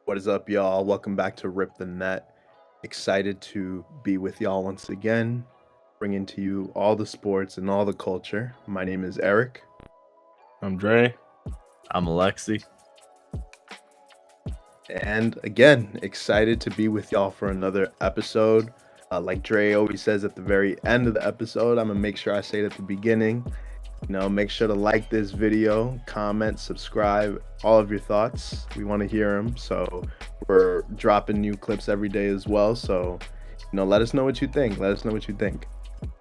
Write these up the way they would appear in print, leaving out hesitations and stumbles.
What is up, y'all? Welcome back to Rip the Net. Excited to be with y'all once again, bringing to you all the sports and all the culture. My name is Eric. I'm Dre. I'm Alexi. And again, excited to be with y'all for another episode. Like Dre always says at the very end of the episode, I'm going to make sure I say it at the beginning. Make sure to like this video, comment, subscribe, all of your thoughts. We want to hear them. So we're dropping new clips every day as well. So, let us know what you think.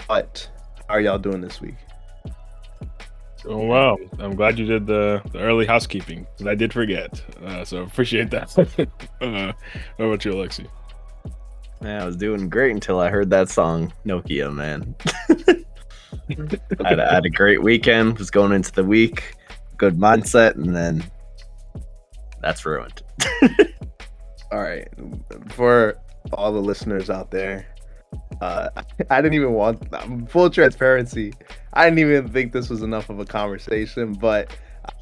But how are y'all doing this week? Oh, wow. I'm glad you did the early housekeeping, because I did forget. So appreciate that. What about you, Alexi? Man, I was doing great until I heard that song, Nokia, man. I had a great weekend, was going into the week, good mindset, and then that's ruined. All right. For all the listeners out there, I didn't even want full transparency. I didn't even think this was enough of a conversation, but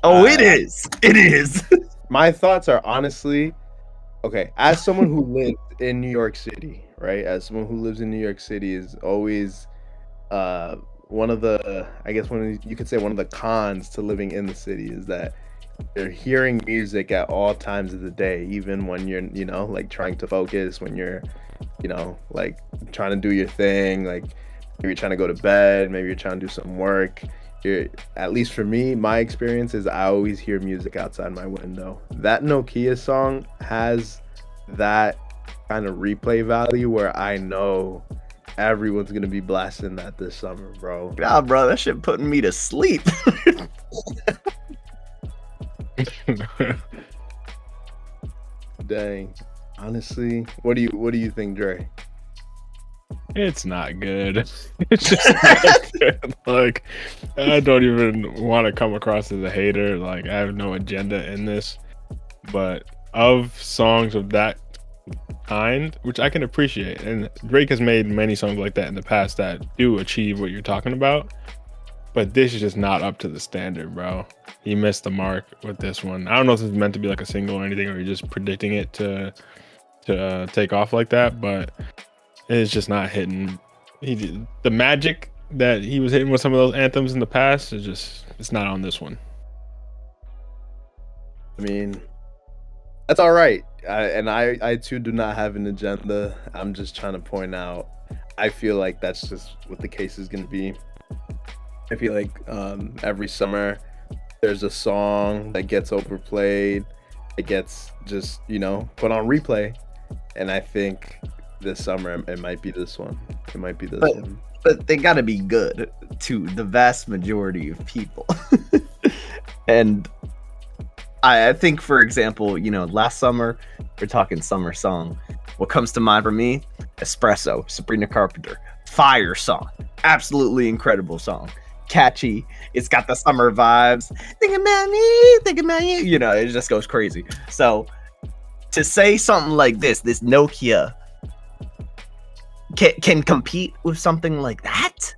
it is. My thoughts are honestly, okay, as someone who lives in New York City, right? As someone who lives in New York City is always one of the cons to living in the city is that you're hearing music at all times of the day, even when you're, like trying to focus, when you're, like trying to do your thing, like maybe you're trying to go to bed, maybe you're trying to do some work. At least for me, my experience is I always hear music outside my window. That Nokia song has that kind of replay value where I know everyone's gonna be blasting that this summer, bro. Nah, bro, that shit putting me to sleep. Dang. Honestly, what do you think, Dre? It's not good. It's just not good. Like, I don't even want to come across as a hater. Like, I have no agenda in this. But of songs of that kind, which I can appreciate, and Drake has made many songs like that in the past that do achieve what you're talking about, but this is just not up to the standard, bro. He missed the mark with this one. I don't know if it's meant to be like a single or anything, or you're just predicting it to take off like that, but it's just not hitting. The magic that he was hitting with some of those anthems in the past it's not on this one. I mean, that's all right. I too do not have an agenda. I'm just trying to point out, I feel like that's just what the case is going to be. I feel like every summer there's a song that gets overplayed. It gets just, put on replay. And I think this summer it might be this one. One. But they got to be good to the vast majority of people. And I think, for example, last summer, we're talking summer song. What comes to mind for me? Espresso, Sabrina Carpenter. Fire song. Absolutely incredible song. Catchy. It's got the summer vibes. Thinking about you. It just goes crazy. So to say something like this Nokia can compete with something like that?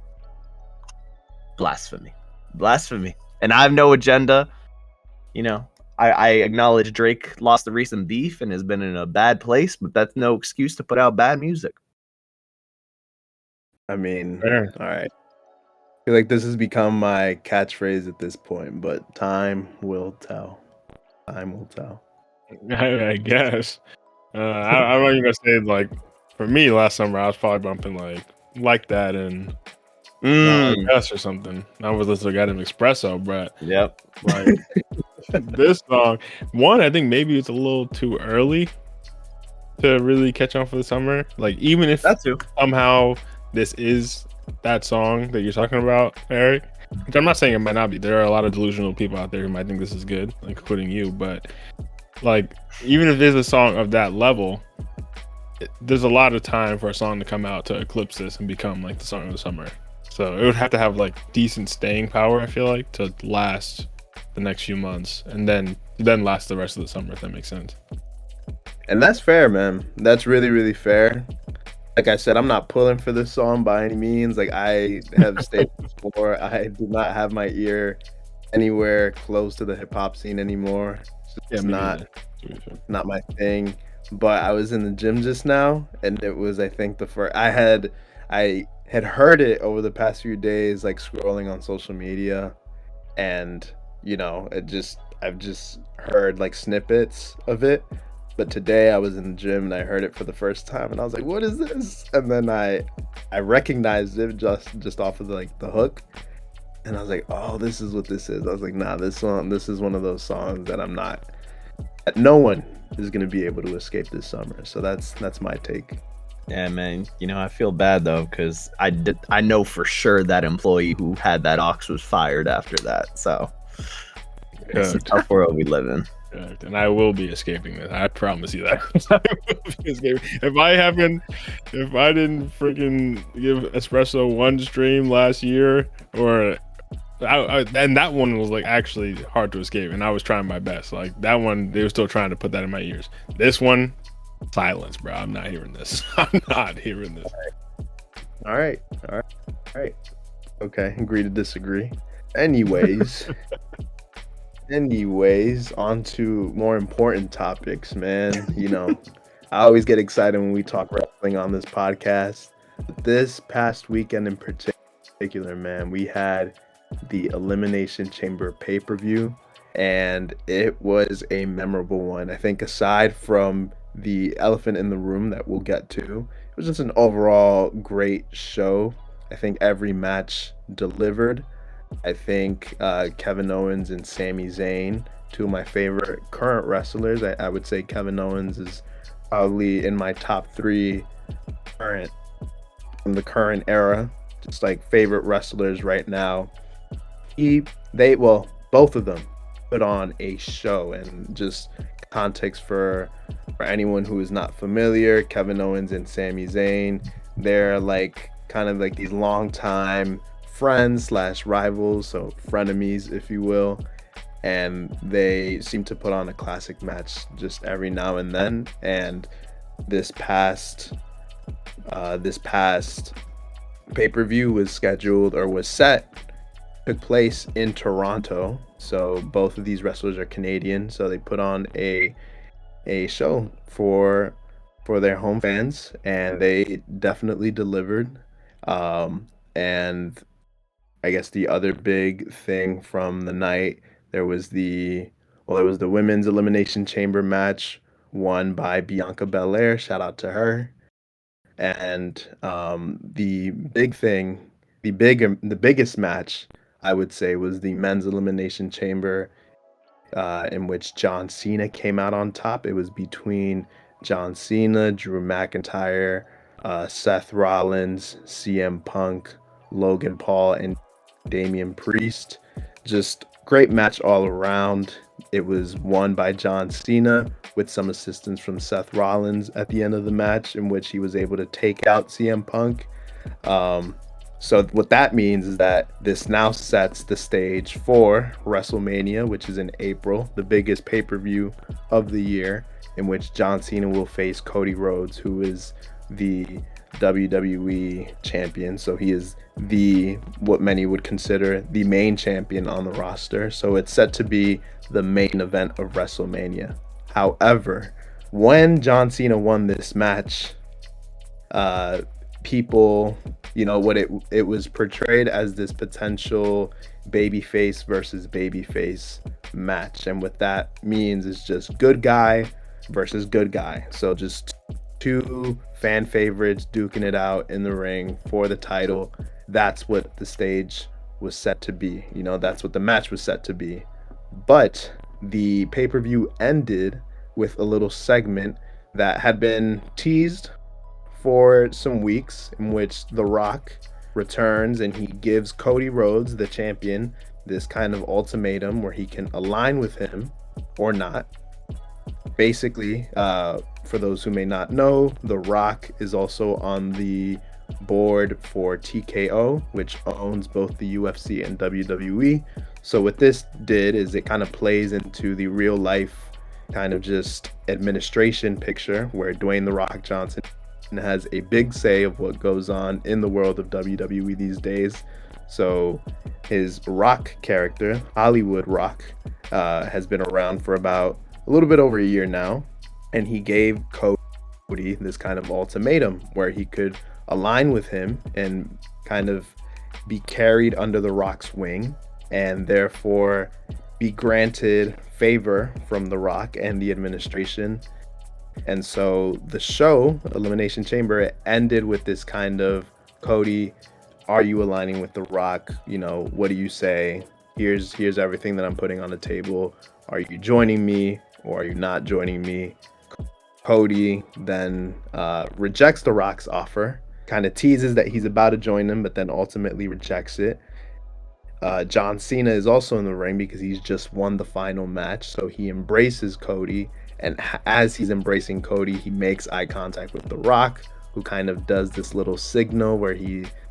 Blasphemy. And I have no agenda. I acknowledge Drake lost the recent beef and has been in a bad place, but that's no excuse to put out bad music. I mean, sure. All right. I feel like this has become my catchphrase at this point, but time will tell. I guess. I'm not even gonna say, like, for me last summer I was probably bumping like that and or something. I was listening to Goddamn Espresso, but yep. Like this song, I think maybe it's a little too early to really catch on for the summer. Like, even if somehow this is that song that you're talking about, Eric, which I'm not saying it might not be. There are a lot of delusional people out there who might think this is good, including you, but like, even if there's a song of that level, there's a lot of time for a song to come out to eclipse this and become like the song of the summer. So it would have to have like decent staying power, I feel like, to last the next few months and then last the rest of the summer, if that makes sense. And that's fair, man. That's really, really fair. Like I said, I'm not pulling for this song by any means. Like I have stated before, I do not have my ear anywhere close to the hip hop scene anymore. It's me not neither. not my thing. But I was in the gym just now, and it was, I think, the first I had heard it over the past few days, like scrolling on social media, and I've just heard like snippets of it. But today I was in the gym and I heard it for the first time, and I was like, "What is this?" And then I recognized it just off of the hook, and I was like, "Oh, this is what this is." I was like, "Nah, this is one of those songs that no one is gonna be able to escape this summer." So that's my take. Yeah, man. I feel bad though because I know for sure that employee who had that ox was fired after that. So it's a tough world we live in. Correct. And I will be escaping this. I promise you that. I will be escaping. If I didn't freaking give Espresso one stream last year, and that one was like actually hard to escape, and I was trying my best. Like that one, they were still trying to put that in my ears. This one, silence, bro. I'm not hearing this. I'm not hearing this. All right. Okay, agree to disagree. Anyways, on to more important topics, man. I always get excited when we talk wrestling on this podcast. This past weekend in particular, man, we had the Elimination Chamber pay-per-view, and it was a memorable one. I think aside from the elephant in the room that we'll get to, it was just an overall great show. I think every match delivered. I think Kevin Owens and Sami Zayn, two of my favorite current wrestlers. I would say Kevin Owens is probably in my top 3 from the current era, just like favorite wrestlers right now. Both of them put on a show, and just context for anyone who is not familiar, Kevin Owens and Sami Zayn, they're like kind of like these longtime friends / rivals, so frenemies, if you will, and they seem to put on a classic match just every now and then. And this past pay-per-view was took place in Toronto. So both of these wrestlers are Canadian, so they put on a show for their home fans, and they definitely delivered. And I guess the other big thing from the night, there was the women's elimination chamber match won by Bianca Belair. Shout out to her. And the biggest match, I would say, was the men's elimination chamber, in which John Cena came out on top. It was between John Cena, Drew McIntyre, Seth Rollins, CM Punk, Logan Paul, and Damian Priest. Just great match all around. It was won by John Cena with some assistance from Seth Rollins at the end of the match, in which he was able to take out CM Punk. So what that means is that this now sets the stage for WrestleMania, which is in April, the biggest pay-per-view of the year, in which John Cena will face Cody Rhodes, who is the WWE champion. So he is what many would consider the main champion on the roster. So it's set to be the main event of WrestleMania. However, when John Cena won this match, people, it was portrayed as this potential babyface versus babyface match. And what that means is just good guy versus good guy. So just two fan favorites duking it out in the ring for the title. That's what the stage was set to be. That's what the match was set to be. But the pay-per-view ended with a little segment that had been teased for some weeks, in which The Rock returns and he gives Cody Rhodes, the champion, this kind of ultimatum where he can align with him or not. Basically, for those who may not know, The Rock is also on the board for TKO, which owns both the UFC and WWE. So what this did is it kind of plays into the real life kind of just administration picture, where Dwayne The Rock Johnson has a big say of what goes on in the world of WWE these days. So his Rock character, Hollywood Rock, has been around for about a little bit over a year now, and he gave Cody this kind of ultimatum where he could align with him and kind of be carried under The Rock's wing, and therefore be granted favor from The Rock and the administration. And so the show, Elimination Chamber, it ended with this kind of, Cody, are you aligning with The Rock? You know, what do you say? Here's everything that I'm putting on the table. Are you joining me or are you not joining me? Cody then rejects The Rock's offer, kind of teases that he's about to join him, but then ultimately rejects it. John Cena is also in the ring because he's just won the final match, so he embraces Cody, and as he's embracing Cody, he makes eye contact with The Rock, who kind of does this little signal where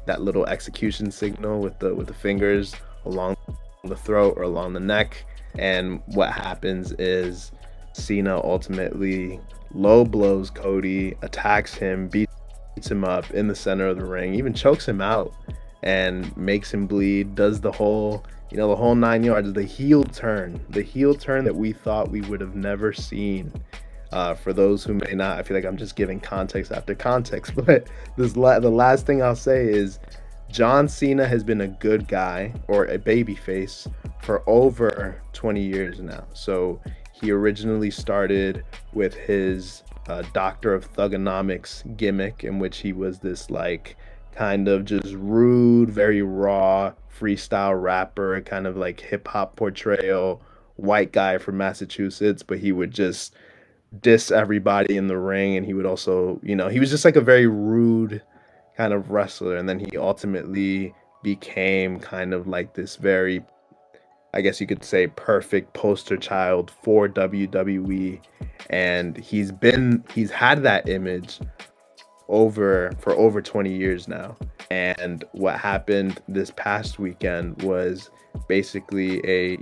that little execution signal with the fingers along the throat or along the neck. And what happens is Cena ultimately low blows Cody, attacks him, beats him up in the center of the ring, even chokes him out and makes him bleed, does the whole 9 yards, the heel turn that we thought we would have never seen. For those who may not, I feel like I'm just giving context after context, but the last thing I'll say is John Cena has been a good guy or a babyface for over 20 years now. So he originally started with his Doctor of Thugonomics gimmick, in which he was this like kind of just rude, very raw freestyle rapper, kind of like hip hop portrayal, white guy from Massachusetts, but he would just diss everybody in the ring. And he would also, he was just like a very rude kind of wrestler. And then he ultimately became kind of like this very, I guess you could say, perfect poster child for WWE. And he's had that image for over 20 years now. And what happened this past weekend was basically a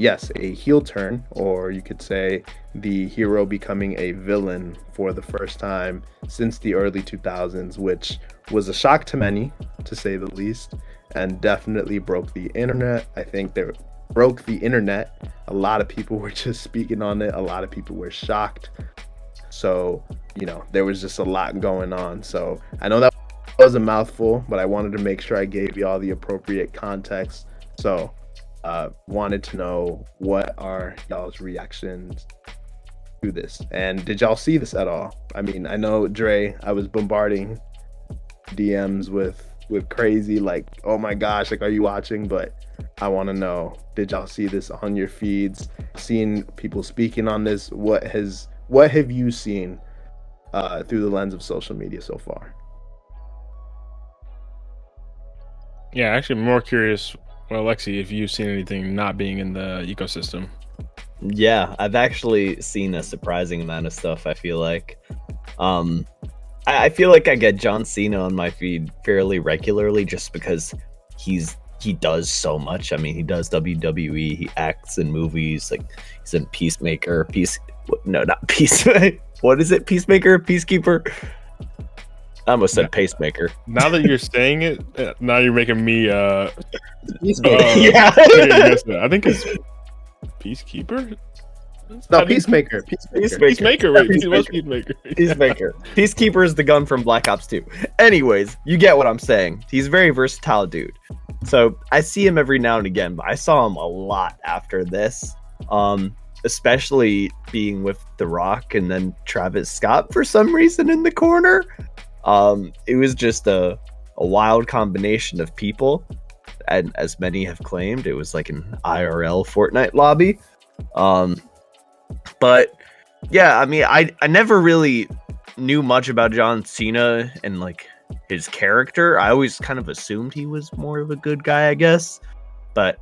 heel turn, or you could say the hero becoming a villain for the first time since the early 2000s, which was a shock to many, to say the least, and definitely broke the internet. I think they broke the internet. A lot of people were just speaking on it. A lot of people were shocked. So, there was just a lot going on. So I know that was a mouthful, but I wanted to make sure I gave you all the appropriate context. So wanted to know, what are y'all's reactions to this? And did y'all see this at all? I mean, I know, Dre, I was bombarding DMs with crazy, like, oh my gosh, like, are you watching? But I want to know, did y'all see this on your feeds? Seeing people speaking on this, what have you seen through the lens of social media so far? Yeah, actually, I'm more curious, Alexi, if you've seen anything not being in the ecosystem. Yeah, I've actually seen a surprising amount of stuff, I feel like. I feel like I get John Cena on my feed fairly regularly just because he does so much. I mean, he does WWE, he acts in movies, like he's in Peacemaker, what is it? Peacemaker, Peacekeeper? I almost said pacemaker. Now that you're saying it, now you're making me yeah. I think it's Peacekeeper. No, Peacemaker. Peacemaker. Right? It was Peacemaker. Peacemaker. Peacekeeper is the gun from Black Ops 2. Anyways, you get what I'm saying. He's a very versatile dude. So I see him every now and again, but I saw him a lot after this. Especially being with The Rock and then Travis Scott for some reason in the corner. It was just a wild combination of people, and as many have claimed, it was like an IRL Fortnite lobby. But yeah, I mean, I never really knew much about John Cena and like his character. I always kind of assumed he was more of a good guy, I guess, but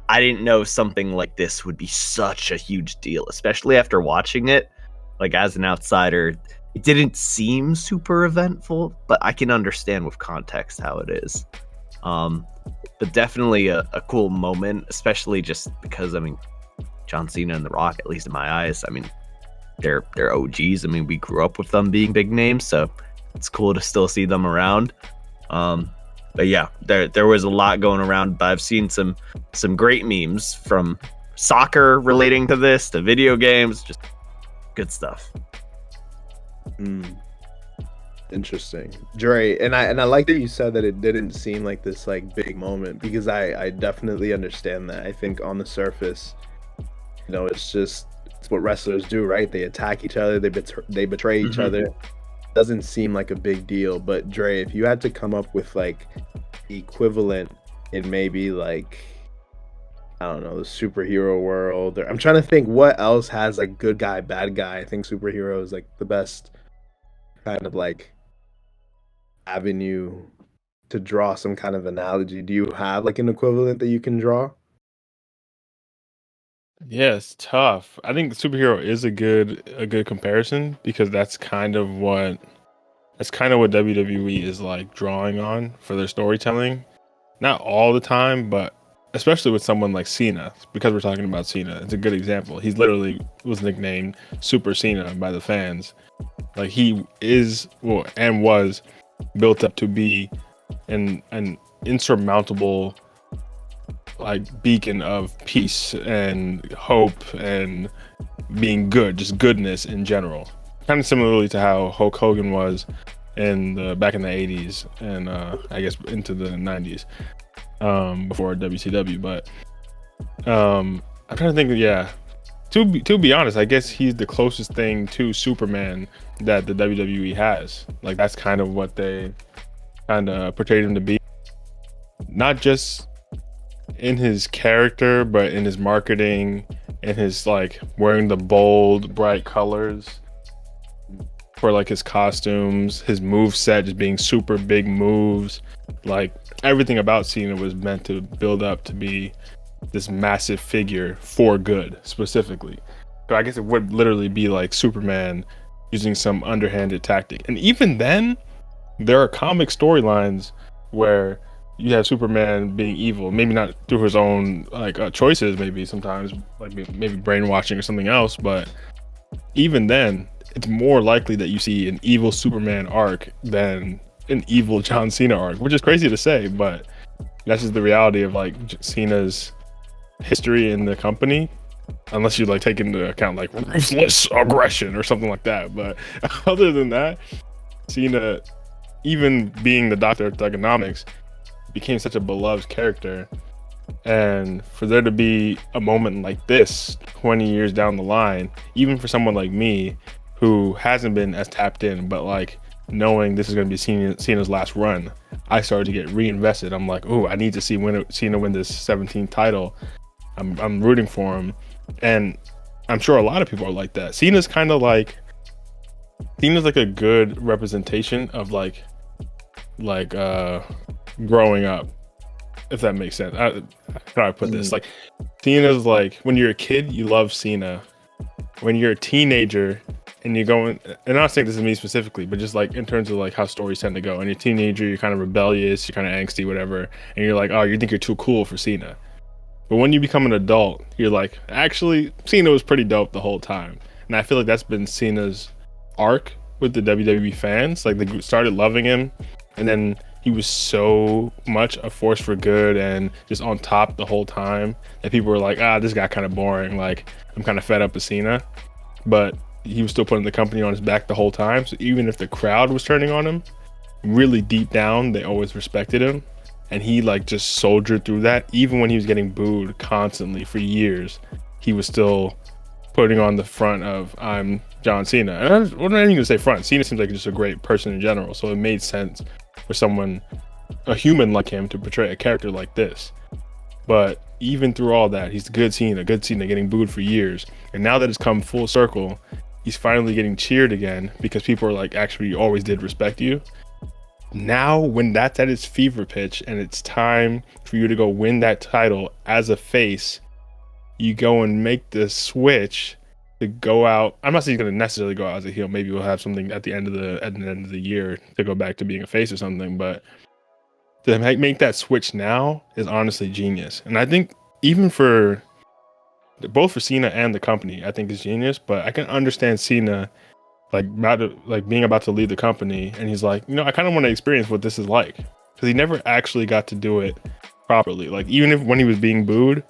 I didn't know something like this would be such a huge deal, especially after watching it. Like, as an outsider, it didn't seem super eventful, but I can understand with context how it is. But definitely a cool moment, especially just because, I mean, John Cena and The Rock, at least in my eyes, I mean, they're OGs. I mean, we grew up with them being big names, so it's cool to still see them around. But yeah, there was a lot going around, but I've seen some great memes from soccer relating to this, to video games, just Good stuff. Interesting, Dre, and I like that you said that it didn't seem like this like big moment, because I definitely understand that. I think on the surface, it's what wrestlers do, right? They attack each other, they betray each other. Doesn't seem like a big deal. But Dre, if you had to come up with like the equivalent in maybe like, I don't know, the superhero world, or I'm trying to think what else has like good guy, bad guy. I think superhero is like the best kind of like avenue to draw some kind of analogy. Do you have like an equivalent that you can draw? Yeah, it's tough. I think superhero is a good comparison, because that's kind of what WWE is like drawing on for their storytelling. Not all the time, but especially with someone like Cena, because we're talking about Cena. It's a good example. He's literally was nicknamed Super Cena by the fans. Like, he is, well, and was built up to be an insurmountable like beacon of peace and hope and being good, just goodness in general. Kind of similarly to how Hulk Hogan was back in the 80s and I guess into the 90s, before WCW. But I'm trying to think of, yeah. To be honest, I guess he's the closest thing to Superman that the WWE has. Like, that's kind of what they kind of portrayed him to be. Not just in his character, but in his marketing, in his like wearing the bold, bright colors for like his costumes, his move set just being super big moves. Like, everything about Cena was meant to build up to be this massive figure for good, specifically. So I guess it would literally be like Superman using some underhanded tactic. And even then, there are comic storylines where you have Superman being evil, maybe not through his own like choices, maybe sometimes like maybe brainwashing or something else, but even then, it's more likely that you see an evil Superman arc than an evil John Cena arc, which is crazy to say, but that's just the reality of like Cena's history in the company, unless you like take into account like ruthless aggression or something like that. But other than that, Cena, even being the doctor of thugonomics, became such a beloved character. And for there to be a moment like this 20 years down the line, even for someone like me who hasn't been as tapped in, but like knowing this is going to be Cena's last run, I started to get reinvested. I'm like, oh, I need to see Cena win this 17th title. I'm rooting for him. And I'm sure a lot of people are like that. Cena's like a good representation of like growing up, if that makes sense. How do I put this? Like, Cena's like, when you're a kid, you love Cena. When you're a teenager and you're going, and I'm not saying this is me specifically, but just like in terms of like how stories tend to go. And you're a teenager, you're kind of rebellious, you're kind of angsty, whatever. And you're like, oh, you think you're too cool for Cena. But when you become an adult, you're like, actually, Cena was pretty dope the whole time. And I feel like that's been Cena's arc with the WWE fans. Like, they started loving him, and then he was so much a force for good and just on top the whole time that people were like, this guy kind of boring. Like, I'm kind of fed up with Cena. But he was still putting the company on his back the whole time. So even if the crowd was turning on him, really deep down, they always respected him. And he like just soldiered through that. Even when he was getting booed constantly for years, he was still putting on the front of, I'm John Cena. And I'm not even gonna say front. Cena seems like just a great person in general. So it made sense for someone, a human like him, to portray a character like this. But even through all that, he's good Cena getting booed for years. And now that it's come full circle, he's finally getting cheered again because people are like, actually, you always did respect you. Now, when that's at its fever pitch and it's time for you to go win that title as a face, you go and make the switch to go out. I'm not saying he's going to necessarily go out as a heel. Maybe we'll have something at the end of the year to go back to being a face or something. But to make that switch now is honestly genius. And I think even for both for Cena and the company, I think is genius. But I can understand Cena being about to leave the company, and he's like, I kind of want to experience what this is like, because he never actually got to do it properly. Like, even if when he was being booed,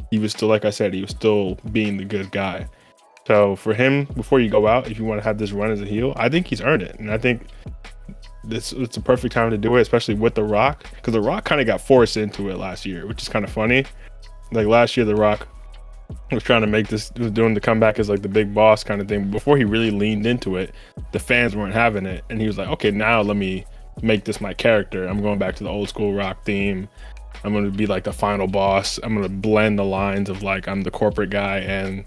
he was still, like I said, he was still being the good guy. So for him, before you go out, if you want to have this run as a heel, I think he's earned it, and I think it's a perfect time to do it, especially with The Rock, because The Rock kind of got forced into it last year, which is kind of funny. Like last year, The Rock was trying to was doing the comeback as like the big boss kind of thing. But before he really leaned into it, the fans weren't having it, and he was like, okay, now let me make this my character. I'm going back to the old school Rock theme. I'm going to be like the final boss. I'm going to blend the lines of like I'm the corporate guy and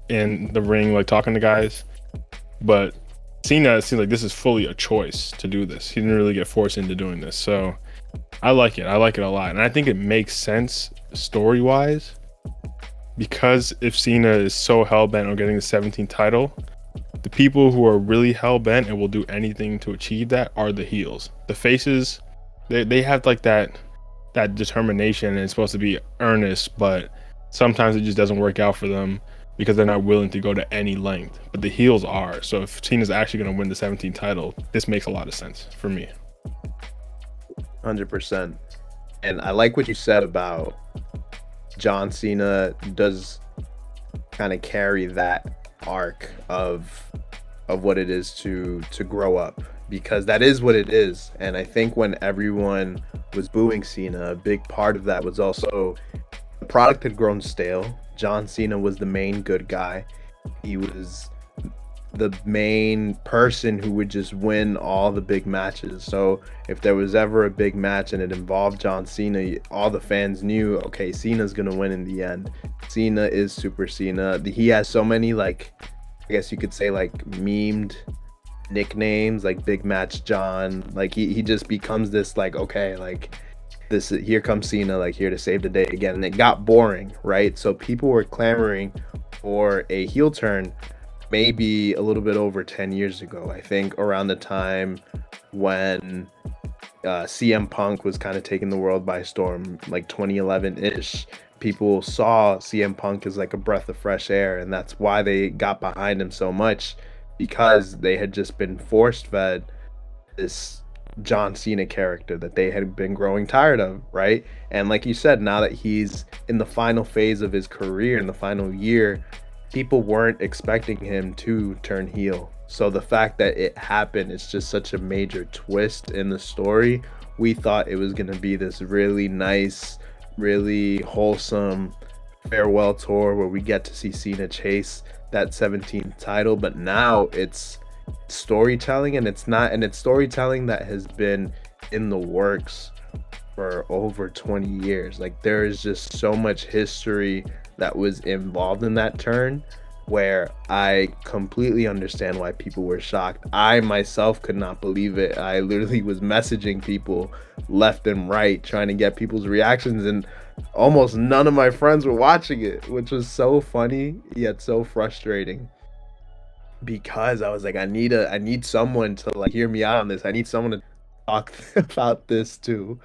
in the ring, like talking to guys. But Cena, it seems like this is fully a choice to do this. He didn't really get forced into doing this. So I like it. I like it a lot. And I think it makes sense story-wise, because if Cena is so hell-bent on getting the 17th title, the people who are really hell-bent and will do anything to achieve that are the heels. The faces, they have like that determination, and it's supposed to be earnest, but sometimes it just doesn't work out for them because they're not willing to go to any length. But the heels are. So if Cena's actually going to win the 17th title, this makes a lot of sense for me. 100%. And I like what you said about John Cena does kind of carry that arc of what it is to grow up, because that is what it is. And I think when everyone was booing Cena, a big part of that was also the product had grown stale. John Cena was the main good guy. He was the main person who would just win all the big matches. So if there was ever a big match and it involved John Cena, all the fans knew, okay, Cena's gonna win in the end. Cena is Super Cena. He has so many, like, I guess you could say, like, memed nicknames, like Big Match John. Like he just becomes this, like, okay, like this, here comes Cena, like here to save the day again. And it got boring, right? So people were clamoring for a heel turn maybe a little bit over 10 years ago. I think around the time when CM Punk was kind of taking the world by storm, like 2011-ish. People saw CM Punk as like a breath of fresh air, and that's why they got behind him so much, because they had just been forced fed this John Cena character that they had been growing tired of, right? And like you said, now that he's in the final phase of his career, in the final year, people weren't expecting him to turn heel. So the fact that it happened is just such a major twist in the story. We thought it was going to be this really nice, really wholesome farewell tour where we get to see Cena chase that 17th title, but now it's storytelling, and it's storytelling that has been in the works for over 20 years. Like there is just so much history that was involved in that turn, where I completely understand why people were shocked. I myself could not believe it. I literally was messaging people left and right trying to get people's reactions, and almost none of my friends were watching it, which was so funny yet so frustrating, because I was like, I need someone to like hear me out on this. I need someone to talk about this too,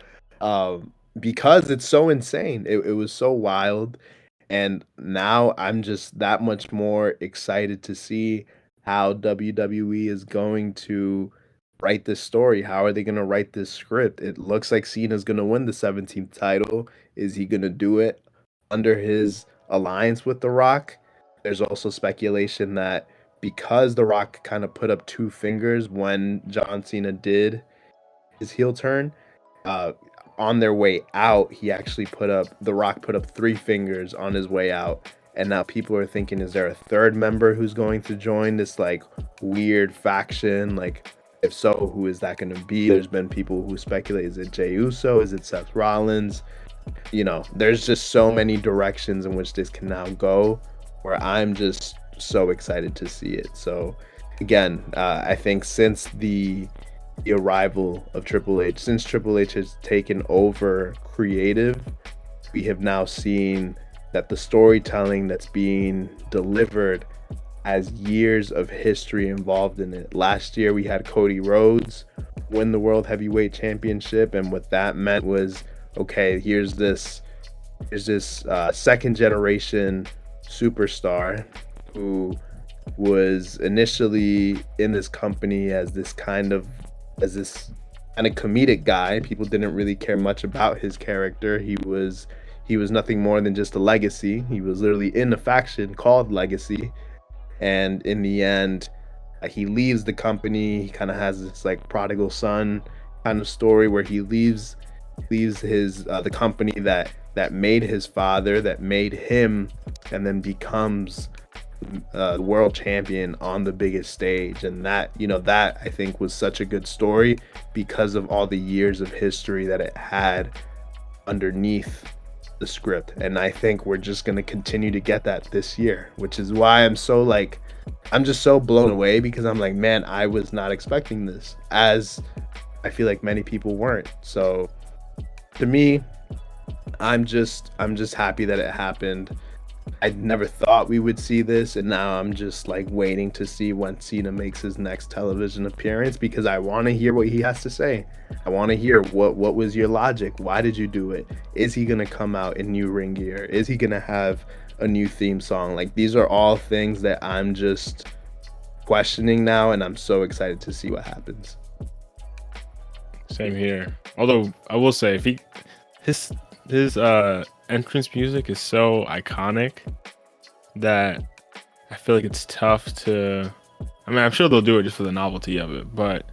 because it's so insane. It was so wild. And now I'm just that much more excited to see how WWE is going to write this story. How are they going to write this script? It looks like Cena's going to win the 17th title. Is he going to do it under his alliance with The Rock? There's also speculation that because The Rock kind of put up two fingers when John Cena did his heel turn, on their way out, The Rock put up three fingers on his way out. And now people are thinking, is there a third member who's going to join this like weird faction? Like, if so, who is that going to be? There's been people who speculate, is it Jey Uso? Is it Seth Rollins? You know, there's just so many directions in which this can now go, where I'm just so excited to see it. So again, I think since the arrival of Triple H, since Triple H has taken over creative, we have now seen that the storytelling that's being delivered has years of history involved in it. Last year we had Cody Rhodes win the World Heavyweight Championship, and what that meant was, okay, here's this second generation superstar who was initially in this company as this kind of comedic guy. People didn't really care much about his character. He was nothing more than just a legacy. He was literally in a faction called Legacy, and in the end, he leaves the company. He kind of has this like prodigal son kind of story where he leaves his the company that made his father, that made him, and then becomes world champion on the biggest stage. And that, that I think was such a good story because of all the years of history that it had underneath the script. And I think we're just going to continue to get that this year, which is why I'm just so blown away, because I'm like, man, I was not expecting this, as I feel like many people weren't. So to me, I'm just happy that it happened. I never thought we would see this, and now I'm just like waiting to see when Cena makes his next television appearance, because I want to hear what he has to say. I want to hear what was your logic? Why did you do it? Is he going to come out in new ring gear? Is he going to have a new theme song? Like, these are all things that I'm just questioning now, and I'm so excited to see what happens. Same here. Although I will say, if his entrance music is so iconic that I feel like it's tough to. I mean, I'm sure they'll do it just for the novelty of it, but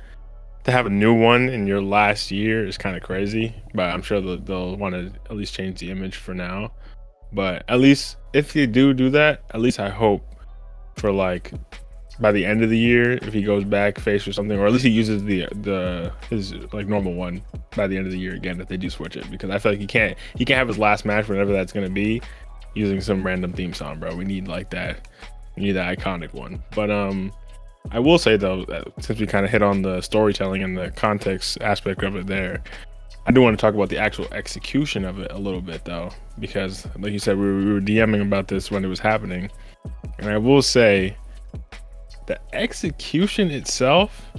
to have a new one in your last year is kind of crazy. But I'm sure they'll want to at least change the image for now. But at least if you do that, at least I hope for like by the end of the year, if he goes back face or something, or at least he uses his like normal one by the end of the year again, if they do switch it, because I feel like he can't have his last match, whenever that's gonna be, using some random theme song, bro. We need like that. We need that iconic one. But I will say though, that since we kind of hit on the storytelling and the context aspect of it there, I do want to talk about the actual execution of it a little bit though, because like you said, we were DMing about this when it was happening, and I will say, the execution itself,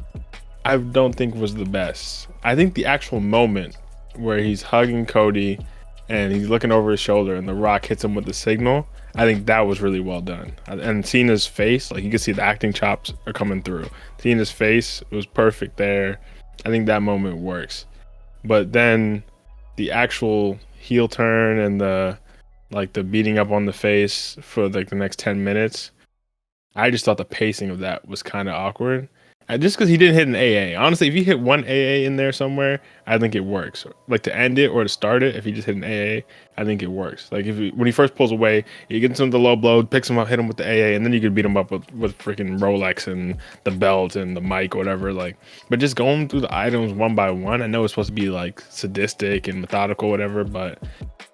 I don't think was the best. I think the actual moment where he's hugging Cody and he's looking over his shoulder and The Rock hits him with the signal, I think that was really well done. And Cena's face, like you can see the acting chops are coming through. Cena's face was perfect there. I think that moment works. But then the actual heel turn and the beating up on the face for like the next 10 minutes, I just thought the pacing of that was kind of awkward. And just because he didn't hit an AA. Honestly, if he hit one AA in there somewhere, I think it works. Like to end it or to start it, if he just hit an AA, I think it works. Like when he first pulls away, he gets him the low blow, picks him up, hit him with the AA, and then you could beat him up with freaking Rolex and the belt and the mic or whatever. Like, but just going through the items one by one, I know it's supposed to be like sadistic and methodical, whatever, but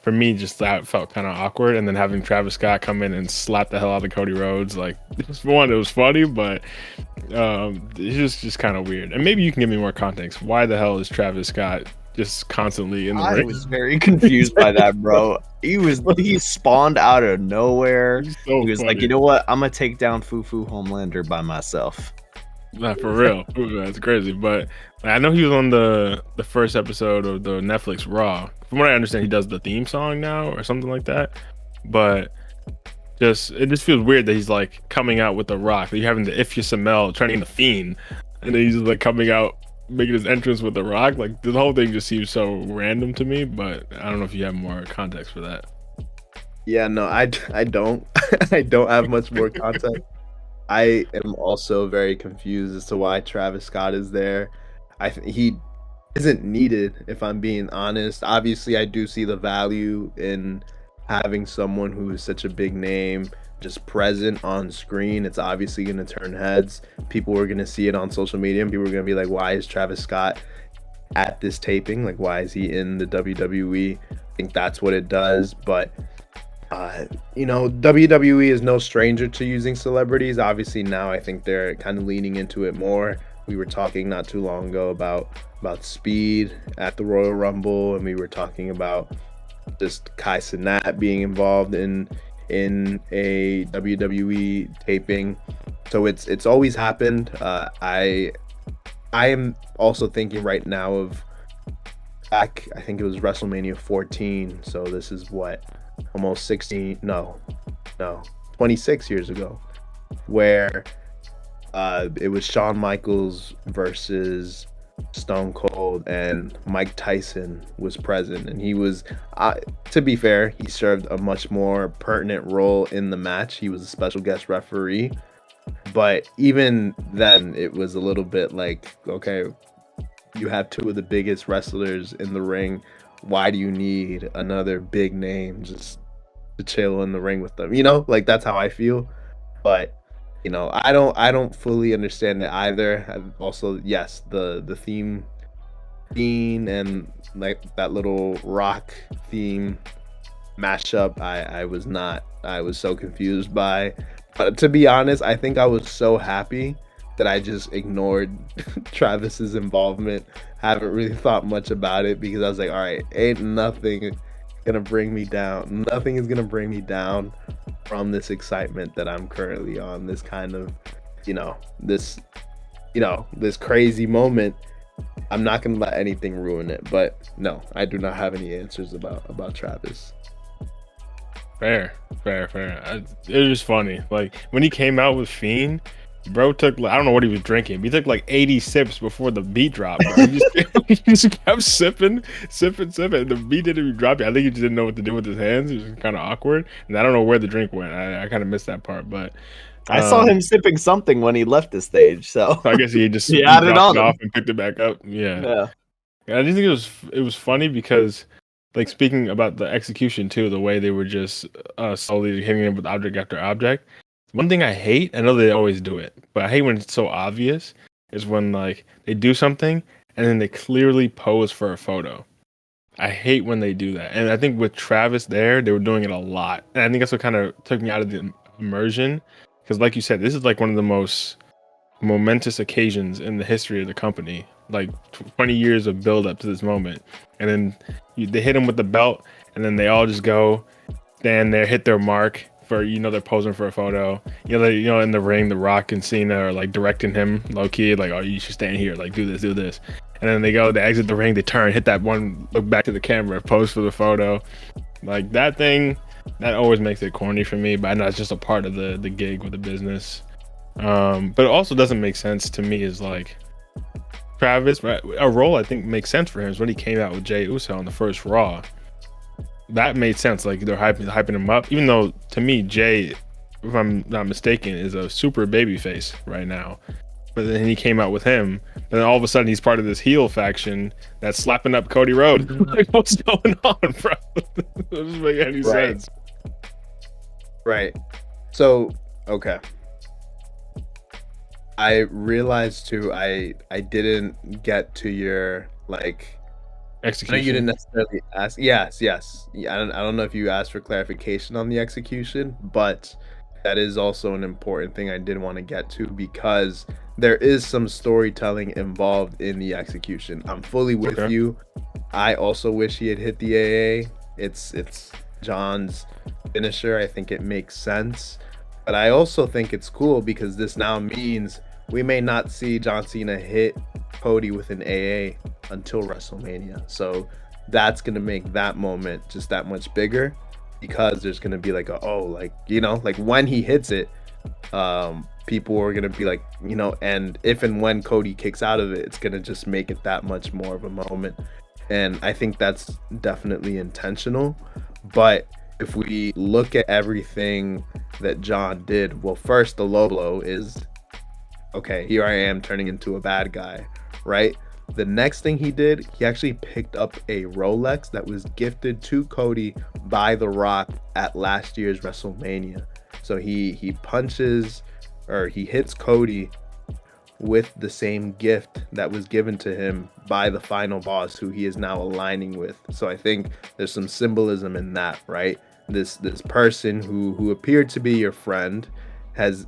for me, just that felt kind of awkward. And then having Travis Scott come in and slap the hell out of Cody Rhodes, like, it was funny, but it's just kind of weird. And maybe you can give me more context. Why the hell is Travis Scott just constantly in the ring? I was very confused by that, bro. He spawned out of nowhere. He was like, you know what? I'm gonna take down Fufu Homelander by myself. Not for real. Ooh, that's crazy. But I know he was on the first episode of the Netflix Raw. From what I understand, he does the theme song now or something like that. But it just feels weird that he's like coming out with The Rock. That you're having the If You Smell turning the Fiend, and then he's just like coming out making his entrance with The Rock. Like the whole thing just seems so random to me. But I don't know if you have more context for that. Yeah, no, I don't. I don't have much more context. I am also very confused as to why Travis Scott is there. He isn't needed, if I'm being honest. Obviously, I do see the value in having someone who is such a big name just present on screen. It's obviously going to turn heads. People are going to see it on social media, and people are going to be like, why is Travis Scott at this taping? Like, why is he in the WWE? I think that's what it does. But WWE is no stranger to using celebrities. Obviously, now I think they're kind of leaning into it more. We were talking not too long ago about Speed at the Royal Rumble, and we were talking about just Kai Cenat being involved in a WWE taping. So it's always happened. I am also thinking right now of back, I think it was WrestleMania 14. So this is what, almost 26 years ago, where it was Shawn Michaels versus Stone Cold, and Mike Tyson was present, and he was, to be fair, he served a much more pertinent role in the match. He was a special guest referee, But even then, it was a little bit like, okay, you have two of the biggest wrestlers in the ring. Why do you need another big name just to chill in the ring with them? You know, like that's how I feel. But you know, I don't fully understand it either. Also, yes, the theme and like that little rock theme mashup, I was so confused by. But to be honest, I think I was so happy that I just ignored Travis's involvement. Haven't really thought much about it because I was like, all right, ain't nothing gonna bring me down. Nothing is gonna bring me down from this excitement that I'm currently on. This kind of, this crazy moment. I'm not gonna let anything ruin it. But no, I do not have any answers about Travis. Fair. It was funny. Like when he came out with Fiend, bro took I don't know what he was drinking. But he took like 80 sips before the beat dropped. Bro. He just kept sipping. The beat didn't even drop. I think he just didn't know what to do with his hands. It was kind of awkward. And I don't know where the drink went. I kind of missed that part. But I saw him sipping something when he left the stage. So I guess he just he added dropped on it him. off and picked it back up. Yeah. I do think it was funny because, like, speaking about the execution too, the way they were just slowly hitting him with object after object. One thing I hate, I know they always do it, but I hate when it's so obvious, is when like they do something and then they clearly pose for a photo. I hate when they do that. And I think with Travis there, they were doing it a lot. And I think that's what kind of took me out of the immersion. Because like you said, this is like one of the most momentous occasions in the history of the company. Like 20 years of build up to this moment. And then they hit him with the belt, and then they all just go stand there, hit their mark for, they're posing for a photo. In the ring, The Rock and Cena are like directing him low key, like, oh, you should stand here, like do this. And then they exit the ring, they turn, hit that one, look back to the camera, pose for the photo. Like that thing, that always makes it corny for me, but I know it's just a part of the gig with the business. But it also doesn't make sense to me is like Travis, right? A role I think makes sense for him is when he came out with Jey Uso on the first Raw. That made sense. Like they're hyping him up, even though to me Jey, if I'm not mistaken, is a super babyface right now. But then he came out with him, and then all of a sudden he's part of this heel faction that's slapping up Cody Rhodes. Like, what's going on, bro? It doesn't make any sense. Right. So, okay. I realized too, I didn't get to your like execution. I know you didn't necessarily ask. Yes. Yeah, I don't know if you asked for clarification on the execution, but that is also an important thing I did want to get to because there is some storytelling involved in the execution. I'm fully with you. I also wish he had hit the AA. It's John's finisher. I think it makes sense. But I also think it's cool because this now means we may not see John Cena hit Cody with an AA until WrestleMania. So that's going to make that moment just that much bigger because there's going to be like like when he hits it, people are going to be like, and if and when Cody kicks out of it, it's going to just make it that much more of a moment. And I think that's definitely intentional. But if we look at everything that John did, well, first, the low blow is, okay, here I am turning into a bad guy, right? The next thing he did, he actually picked up a Rolex that was gifted to Cody by The Rock at last year's WrestleMania. So he hits Cody with the same gift that was given to him by the final boss, who he is now aligning with. So I think there's some symbolism in that, right? This person who appeared to be your friend has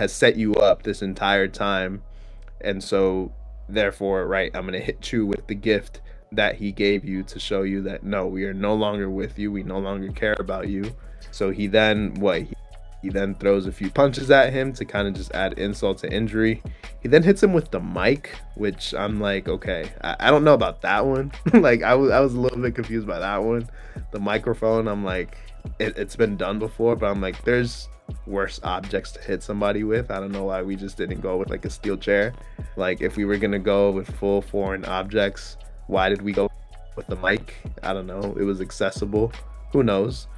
set you up this entire time, and so therefore, right, I'm gonna hit you with the gift that he gave you to show you that no, we are no longer with you, we no longer care about you. So he then he then throws a few punches at him to kind of just add insult to injury. He then hits him with the mic, which I'm like, okay, I don't know about that one. Like I was a little bit confused by that one. The microphone, I'm like, it's been done before, but I'm like, there's worse objects to hit somebody with. I don't know why we just didn't go with like a steel chair. Like if we were gonna go with full foreign objects, why did we go with the mic? I don't know. It was accessible. Who knows?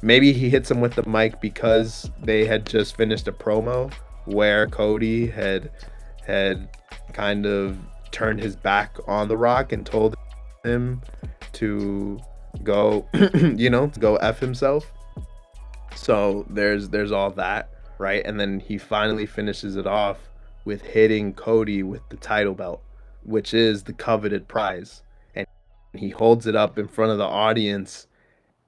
Maybe he hits him with the mic because they had just finished a promo where Cody had kind of turned his back on The Rock and told him to go, to go F himself. So there's all that, right? And then he finally finishes it off with hitting Cody with the title belt, which is the coveted prize. And he holds it up in front of the audience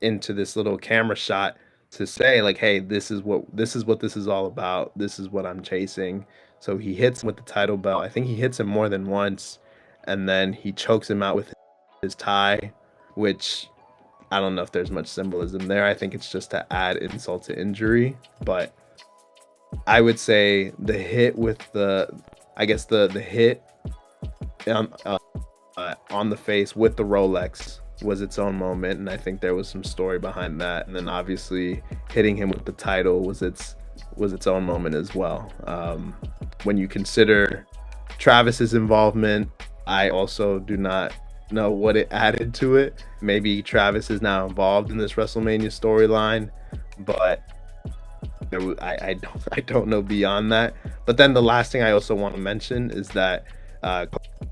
into this little camera shot to say like, hey, this is what this is all about. This is what I'm chasing. So he hits him with the title belt. I think he hits him more than once, and then he chokes him out with his tie, which I don't know if there's much symbolism there. I think it's just to add insult to injury. But I would say the hit with the hit on the face with the Rolex was its own moment, and I think there was some story behind that. And then obviously hitting him with the title was its own moment as well. When you consider Travis's involvement, I also do not know what it added to it. Maybe Travis is now involved in this WrestleMania storyline, but I don't know beyond that. But then the last thing I also want to mention is that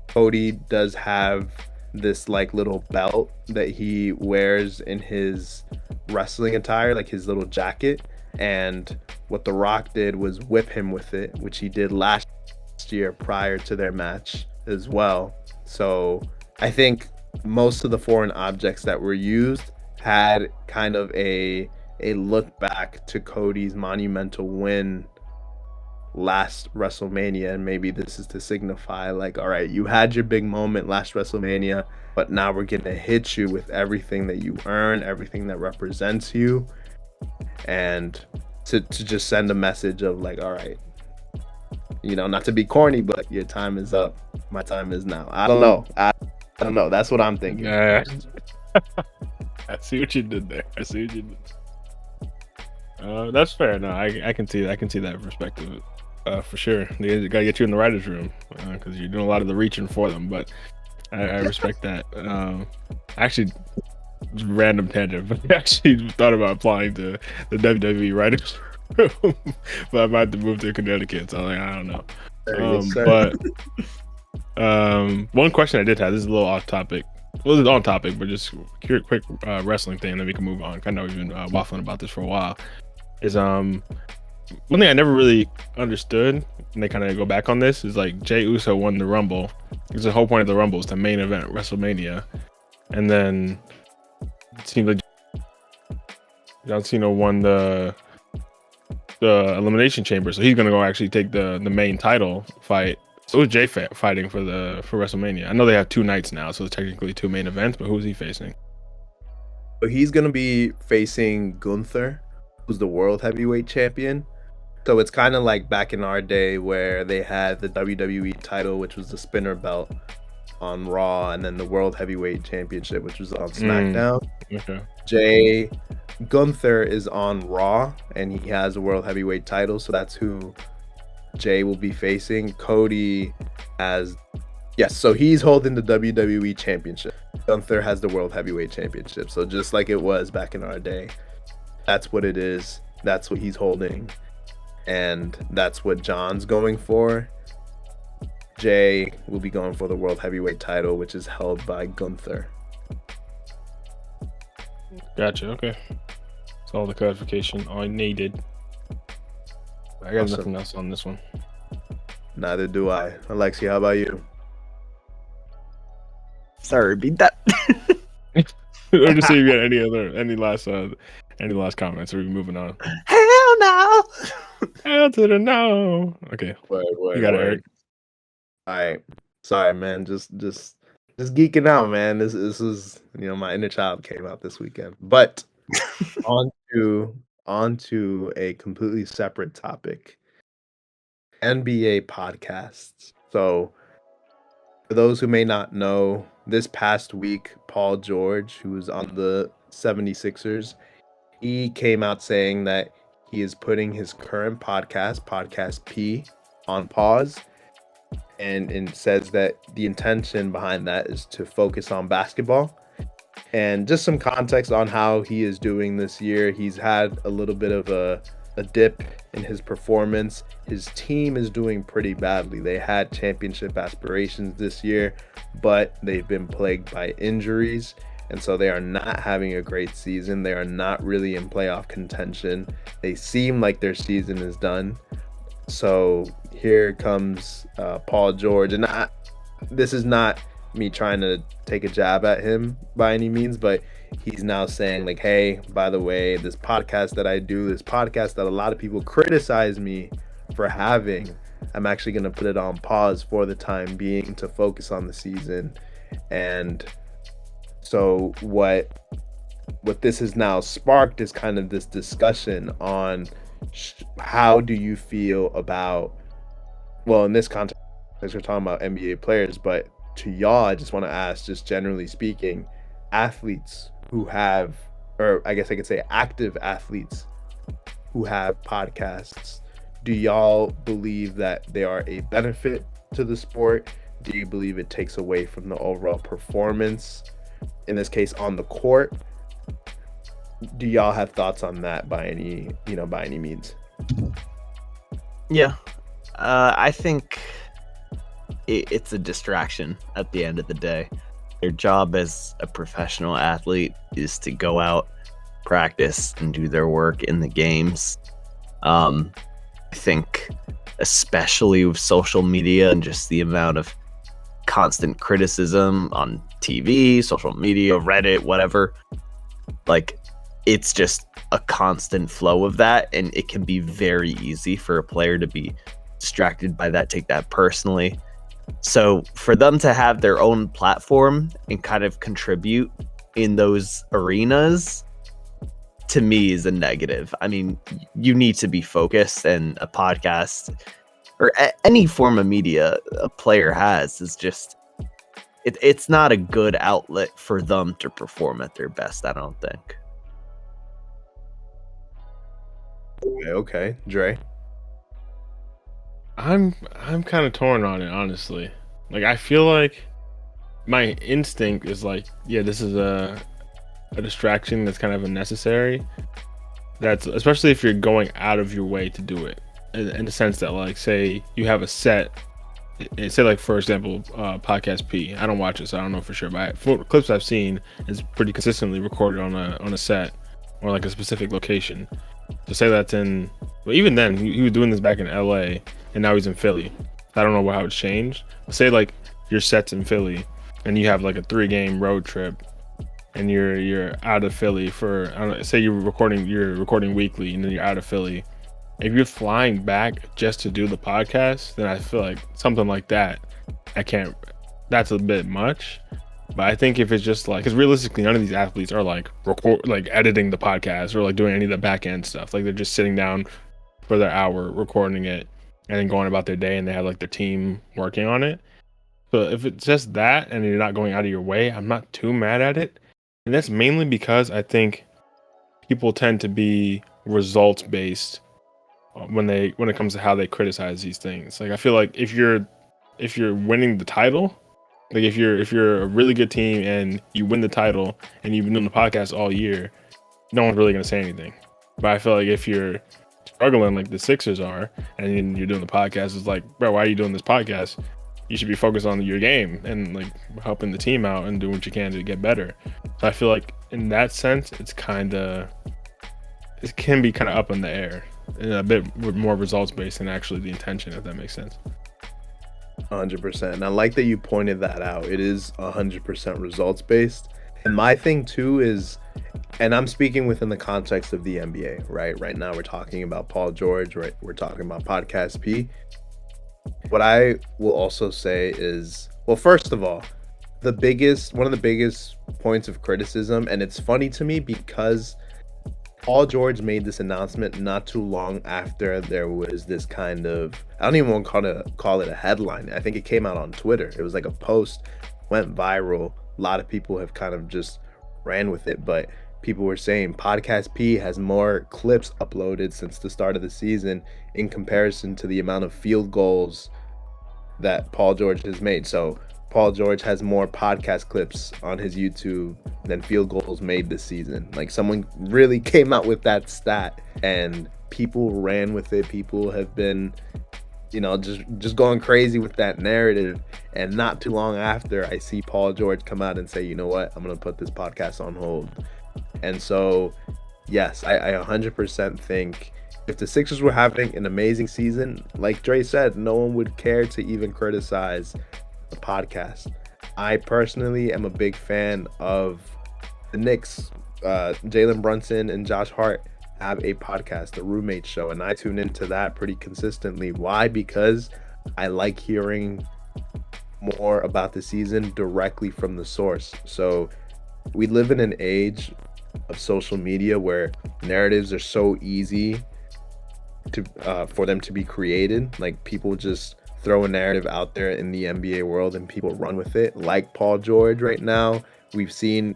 Cody does have this like little belt that he wears in his wrestling attire, like his little jacket. And what The Rock did was whip him with it, which he did last year prior to their match as well. So I think most of the foreign objects that were used had kind of a look back to Cody's monumental win last WrestleMania, and maybe this is to signify like, all right, you had your big moment last WrestleMania, but now we're gonna hit you with everything that you earn, everything that represents you, and to just send a message of like, all right, not to be corny, but your time is up, my time is now. I don't know, that's what I'm thinking. Yeah. I see what you did there. That's fair. No, I can see that perspective. For sure, they gotta get you in the writers' room because you're doing a lot of the reaching for them. But I respect that. Actually, random tangent, but I actually thought about applying to the WWE writers' room, but I might have to move to Connecticut. So I'm like, I don't know. But one question I did have. This is a little off topic. Well, it's on topic, but just quick wrestling thing, and then we can move on. I know we've been waffling about this for a while. Is one thing I never really understood, and they kind of go back on this, is like Jey Uso won the Rumble. Because the whole point of the Rumble is the main event, WrestleMania. And then it seems like John Cena won the Elimination Chamber. So he's going to go actually take the main title fight. So who's Jey fighting for WrestleMania? I know they have 2 nights now, so it's technically 2 main events, but who's he facing? So he's going to be facing Gunther, who's the World Heavyweight Champion. So it's kind of like back in our day where they had the WWE title, which was the spinner belt, on Raw, and then the World Heavyweight Championship, which was on SmackDown. Okay. Gunther is on Raw, and he has the World Heavyweight title, so that's who Jey will be facing. Cody has... Yes, so he's holding the WWE Championship. Gunther has the World Heavyweight Championship. So just like it was back in our day, that's what it is. That's what he's holding. And that's what John's going for. Jey will be going for the World Heavyweight title, which is held by Gunther. Gotcha, okay. That's all the clarification I needed. I got nothing else on this one. Neither do I. Alexi, how about you? Sorry, beat that. Or just see if you got any last comments, or are we moving on? Hell no! Hell to the no. Okay. You got it, Eric. All right. Sorry, man. Just geeking out, man. This is my inner child came out this weekend. But on to a completely separate topic. NBA podcasts. So for those who may not know, this past week, Paul George, who was on the 76ers, he came out saying that he is putting his current podcast P, on pause, and says that the intention behind that is to focus on basketball. And just some context on how he is doing this year. He's had a little bit of a dip in his performance. His team is doing pretty badly. They had championship aspirations this year, but they've been plagued by injuries. And so they are not having a great season. They are not really in playoff contention. They seem like their season is done. So here comes Paul George. And this is not me trying to take a jab at him by any means, but he's now saying like, hey, by the way, this podcast that I do, this podcast that a lot of people criticize me for having, I'm actually going to put it on pause for the time being to focus on the season. And so what this has now sparked is kind of this discussion on how do you feel about, well, in this context, we're talking about NBA players, but to y'all, I just want to ask, just generally speaking, athletes who have, or I guess I could say active athletes who have podcasts, do y'all believe that they are a benefit to the sport? Do you believe it takes away from the overall performance, in this case on the court? Do y'all have thoughts on that by any means? Yeah, I think it's a distraction at the end of the day. Their job as a professional athlete is to go out, practice, and do their work in the games. I think especially with social media and just the amount of constant criticism on TV, social media, Reddit, whatever, like it's just a constant flow of that, and it can be very easy for a player to be distracted by that, take that personally. So for them to have their own platform and kind of contribute in those arenas, to me, is a negative. I mean, you need to be focused, and a podcast or any form of media a player has is just, it's not a good outlet for them to perform at their best, I don't think. Okay, Dre. I'm kind of torn on it, honestly. Like, I feel like my instinct is like, yeah, this is a distraction that's kind of unnecessary. That's especially if you're going out of your way to do it, in the sense that, like, say you have a set. Say, like, for example, Podcast P. I don't watch it, so I don't know for sure. But for clips I've seen, it's pretty consistently recorded on a set or like a specific location. So say that's in. Well, even then, he was doing this back in LA, and now he's in Philly. I don't know how it's changed. But say like your set's in Philly, and you have like a 3-game road trip, and you're out of Philly for, I don't know, say you're recording weekly, and then you're out of Philly. If you're flying back just to do the podcast, then I feel like something like that, that's a bit much. But I think if it's just like, because realistically, none of these athletes are like editing the podcast or like doing any of the back end stuff. Like, they're just sitting down for their hour, recording it, and then going about their day, and they have like their team working on it. So if it's just that and you're not going out of your way, I'm not too mad at it. And that's mainly because I think people tend to be results based when it comes to how they criticize these things. Like, I feel like if you're winning the title, like if you're a really good team and you win the title and you've been doing the podcast all year, no one's really gonna say anything. But I feel like if you're struggling like the Sixers are, and you're doing the podcast, it's like, bro, why are you doing this podcast? You should be focused on your game and like helping the team out and doing what you can to get better. So I feel like in that sense, it can be kind of up in the air and a bit more results based than actually the intention, if that makes sense. 100%. And I like that you pointed that out. It is 100% results based. And my thing too is, and I'm speaking within the context of the NBA, right? Right now we're talking about Paul George, right? We're talking about Podcast P. What I will also say is, well, first of all, one of the biggest points of criticism, and it's funny to me because Paul George made this announcement not too long after there was this kind of, I don't even want to call it a headline. I think it came out on Twitter. It was like a post, went viral. A lot of people have kind of just ran with it, but people were saying Podcast P has more clips uploaded since the start of the season in comparison to the amount of field goals that Paul George has made. So Paul George has more podcast clips on his YouTube than field goals made this season. Like, someone really came out with that stat and people ran with it. People have been, just going crazy with that narrative. And not too long after, I see Paul George come out and say, you know what, I'm going to put this podcast on hold. And so, yes, I 100% think if the Sixers were having an amazing season, like Dre said, no one would care to even criticize the podcast. I personally am a big fan of the Knicks. Jalen Brunson and Josh Hart have a podcast, the Roommate Show, and I tune into that pretty consistently. Why? Because I like hearing more about the season directly from the source. So we live in an age of social media where narratives are so easy to for them to be created. Like, people just throw a narrative out there in the NBA world and people run with it. Like Paul George right now, we've seen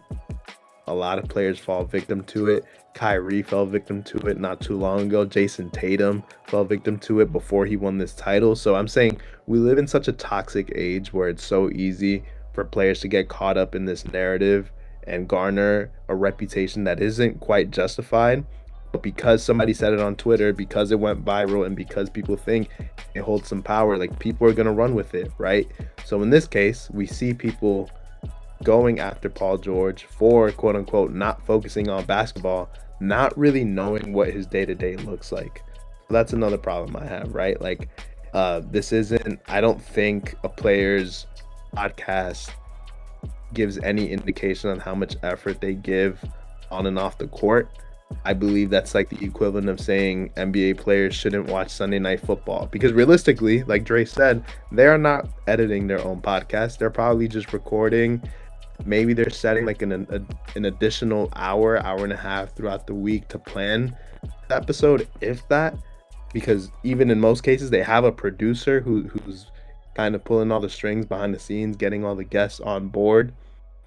a lot of players fall victim to it. Kyrie fell victim to it not too long ago. Jason Tatum fell victim to it before he won this title. So I'm saying we live in such a toxic age where it's so easy for players to get caught up in this narrative and garner a reputation that isn't quite justified. But because somebody said it on Twitter, because it went viral, and because people think it holds some power, like, people are going to run with it, right? So in this case, we see people going after Paul George for, quote unquote, not focusing on basketball, not really knowing what his day-to-day looks like. So that's another problem I have, right? Like, this isn't, I don't think a player's podcast gives any indication on how much effort they give on and off the court. I believe that's like the equivalent of saying NBA players shouldn't watch Sunday Night Football, because realistically, like Dre said, they are not editing their own podcast. They're probably just recording. Maybe they're setting like an additional hour and a half throughout the week to plan the episode, if that, because even in most cases they have a producer who's kind of pulling all the strings behind the scenes, getting all the guests on board.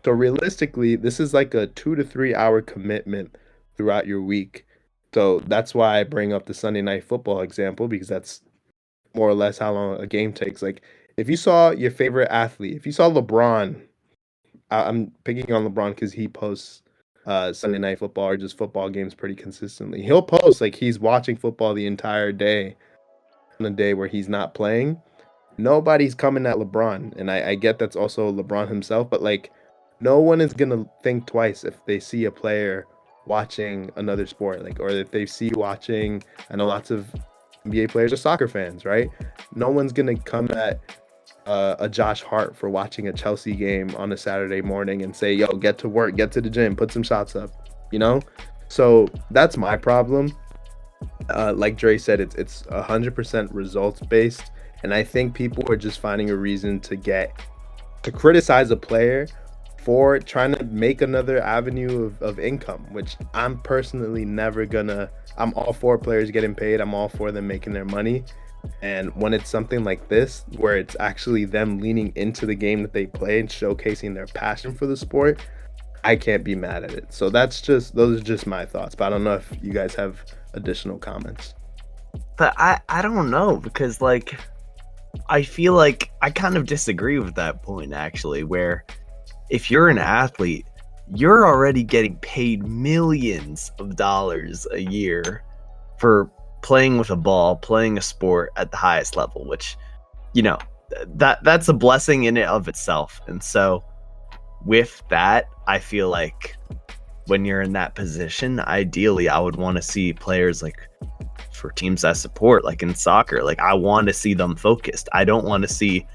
So realistically, this is like a 2 to 3 hour commitment throughout your week. So that's why I bring up the Sunday Night Football example, because that's more or less how long a game takes. Like, if you saw your favorite athlete, if you saw LeBron, I'm picking on LeBron because he posts Sunday Night Football or just football games pretty consistently. He'll post like he's watching football the entire day on a day where he's not playing. Nobody's coming at LeBron, and I get that's also LeBron himself, but like, no one is gonna think twice if they see a player watching another sport, like, or if they see watching. I know lots of NBA players are soccer fans, right? No one's gonna come at a Josh Hart for watching a Chelsea game on a Saturday morning and say, yo, get to work, get to the gym, put some shots up, So that's my problem. Like Dre said, it's 100% results based, and I think people are just finding a reason to criticize a player for trying to make another avenue of income, which I'm personally never gonna. I'm all for players getting paid. I'm all for them making their money. And when it's something like this, where it's actually them leaning into the game that they play and showcasing their passion for the sport, I can't be mad at it. So those are just my thoughts. But I don't know if you guys have additional comments. But I don't know, because like, I feel like I kind of disagree with that point, actually, where if you're an athlete, you're already getting paid millions of dollars a year for playing with a ball, playing a sport at the highest level, which, that's a blessing in and of itself. And so with that, I feel like when you're in that position, ideally I would want to see players, like, for teams I support, like in soccer, like, I want to see them focused. I don't want to see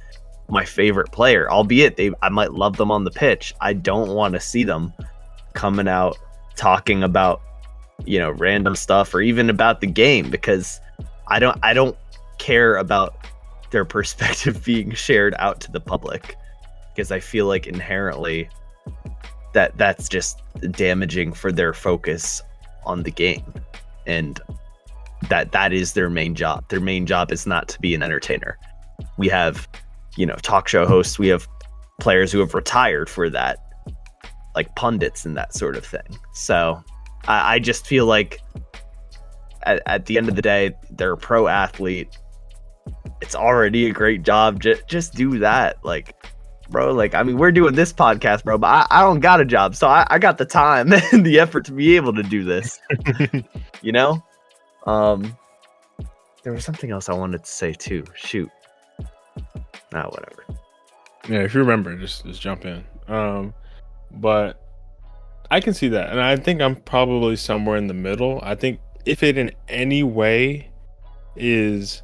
my favorite player, albeit I might love them on the pitch, I don't want to see them coming out talking about, random stuff or even about the game, because I don't care about their perspective being shared out to the public, because I feel like inherently that's just damaging for their focus on the game, and that is their main job. Their main job is not to be an entertainer. We have, talk show hosts, we have players who have retired for that, like pundits and that sort of thing. So I just feel like at the end of the day, they're a pro athlete. it's already a great job. Just do that. Like, bro, like, I mean, we're doing this podcast, bro, but I don't got a job. So I got the time and the effort to be able to do this, you know? There was something else I wanted to say too. Shoot. Whatever. Yeah, if you remember, just jump in. But I can see that, and I think I'm probably somewhere in the middle. I think if it in any way is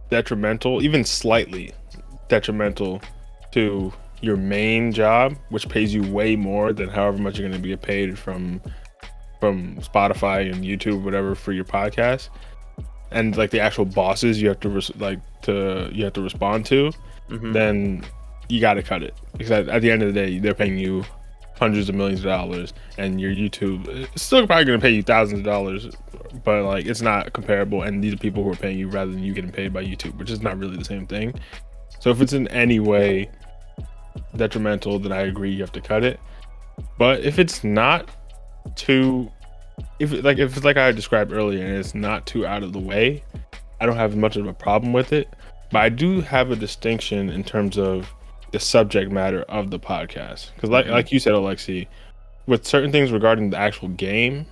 detrimental, even slightly detrimental to your main job, which pays you way more than however much you're going to get paid from Spotify and YouTube, whatever, for your podcast, and like the actual bosses you have to respond to, then you got to cut it, because at the end of the day, they're paying you hundreds of millions of dollars, and your YouTube is still probably going to pay you thousands of dollars, but like it's not comparable. And these are people who are paying you rather than you getting paid by YouTube, which is not really the same thing. So if it's in any way detrimental, then I agree you have to cut it. But if it's not too, if it's like I described earlier and it's not too out of the way, I don't have much of a problem with it. But I do have a distinction in terms of the subject matter of the podcast, because like you said, Alexi, with certain things regarding the actual game,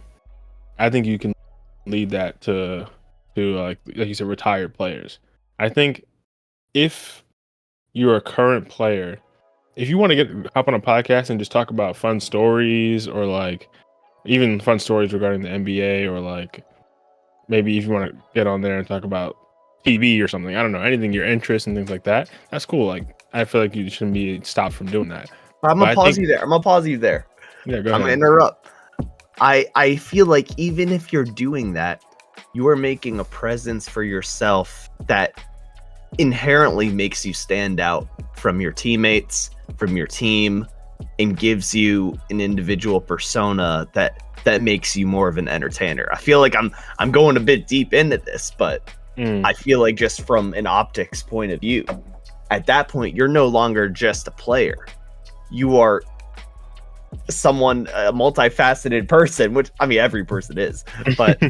I think you can lead that to like you said, retired players. I think if you're a current player, if you want to hop on a podcast and just talk about fun stories, or like even fun stories regarding the NBA, or like maybe if you want to get on there and talk about TV or something, I don't know, anything your interest and things like that, that's cool. Like, I feel like you shouldn't be stopped from doing that. I'm gonna pause you there. Yeah, go ahead. I'm gonna interrupt. I feel like even if you're doing that, you are making a presence for yourself that inherently makes you stand out from your teammates, from your team, and gives you an individual persona that makes you more of an entertainer. I feel like I'm going a bit deep into this, but I feel like just from an optics point of view, at that point, you're no longer just a player. You are someone, a multifaceted person, which, I mean, every person is, but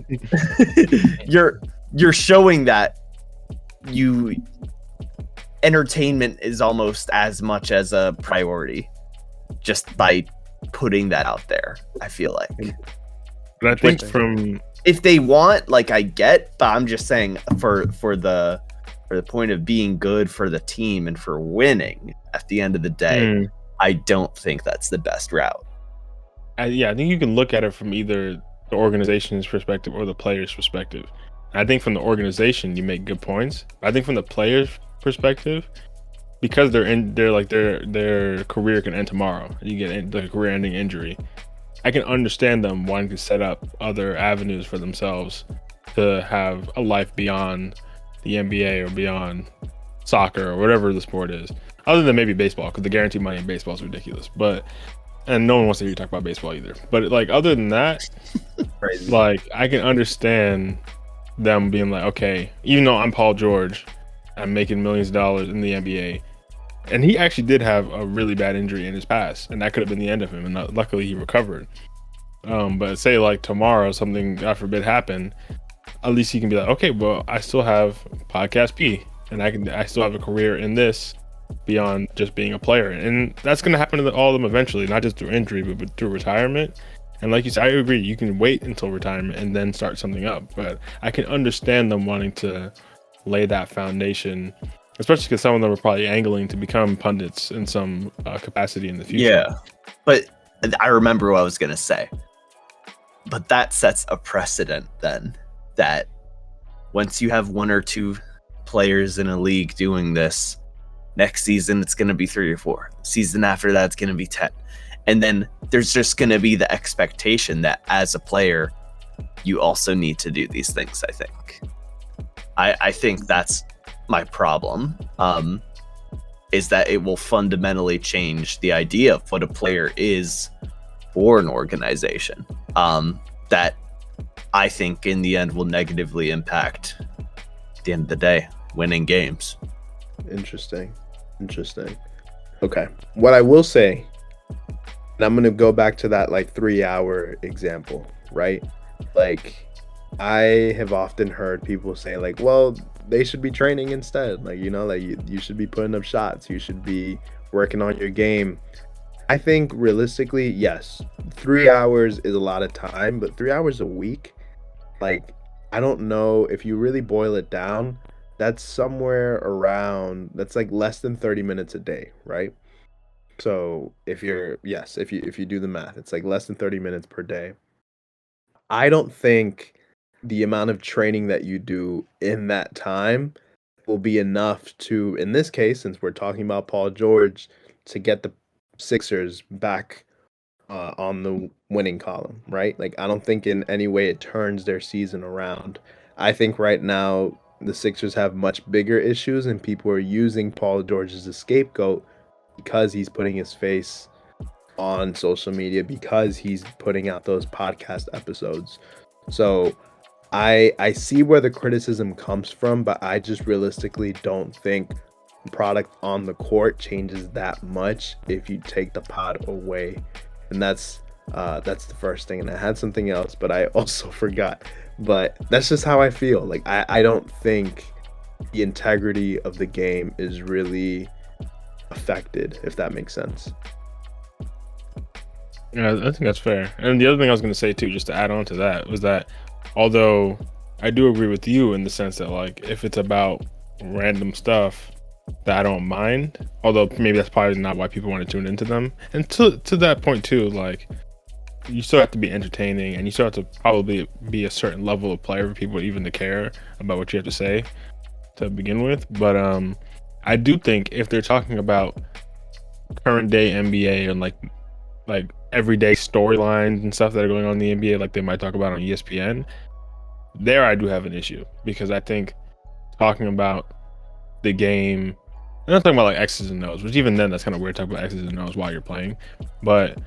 you're showing that entertainment is almost as much as a priority just by putting that out there, I feel like. But I think if they want, like, I get, but I'm just saying for the point of being good for the team and for winning at the end of the day, I don't think that's the best route. I think you can look at it from either the organization's perspective or the player's perspective. I think from the organization, you make good points. I think from the player's perspective, because their career can end tomorrow, you get the career-ending injury, I can understand them wanting to set up other avenues for themselves to have a life beyond the NBA or beyond soccer or whatever the sport is, other than maybe baseball, because the guaranteed money in baseball is ridiculous. And no one wants to hear you talk about baseball either. But like, other than that, like, I can understand them being like, okay, even though I'm Paul George, I'm making millions of dollars in the NBA, and he actually did have a really bad injury in his past, and that could have been the end of him, and luckily he recovered. But say like tomorrow something, God forbid, happened, at least he can be like, okay, well, I still have Podcast P, and I still have a career in this beyond just being a player. And that's going to happen to all of them eventually, not just through injury, but through retirement. And like you said, I agree, you can wait until retirement and then start something up. But I can understand them wanting to lay that foundation, especially because some of them are probably angling to become pundits in some capacity in the future. Yeah, but I remember what I was going to say. But that sets a precedent then, that once you have one or two players in a league doing this, next season it's going to be 3 or 4. Season after that, it's going to be 10. And then there's just going to be the expectation that as a player, you also need to do these things, I think. I think that's my problem, is that it will fundamentally change the idea of what a player is for an organization, that I think in the end will negatively impact, at the end of the day, winning games. Interesting. Okay. What I will say, and I'm going to go back to that like 3-hour example, right? Like, I have often heard people say like, well, they should be training instead. Like, like you should be putting up shots. You should be working on your game. I think realistically, yes, 3 hours is a lot of time, but 3 hours a week, like, I don't know if you really boil it down, that's somewhere around, that's like less than 30 minutes a day, right? So if you do the math, it's like less than 30 minutes per day. I don't think the amount of training that you do in that time will be enough to, in this case, since we're talking about Paul George, to get the Sixers back on the winning column, right? Like, I don't think in any way it turns their season around. I think right now the Sixers have much bigger issues, and people are using Paul George as a scapegoat because he's putting his face on social media, because he's putting out those podcast episodes. So I see where the criticism comes from, but I just realistically don't think the product on the court changes that much if you take the pod away. And that's the first thing. And I had something else, but I also forgot. But that's just how I feel. Like, I don't think the integrity of the game is really affected, if that makes sense. Yeah, I think that's fair. And the other thing I was going to say too, just to add on to that, was that although I do agree with you in the sense that, like, if it's about random stuff, that I don't mind, although maybe that's probably not why people want to tune into them. And to that point too, like, you still have to be entertaining, and you still have to probably be a certain level of player for people even to care about what you have to say to begin with. But I do think if they're talking about current day NBA and like everyday storylines and stuff that are going on in the NBA, like they might talk about on ESPN, there I do have an issue, because I think talking about the game, I'm not talking about like X's and O's, which even then that's kind of weird, talking about X's and O's while you're playing, but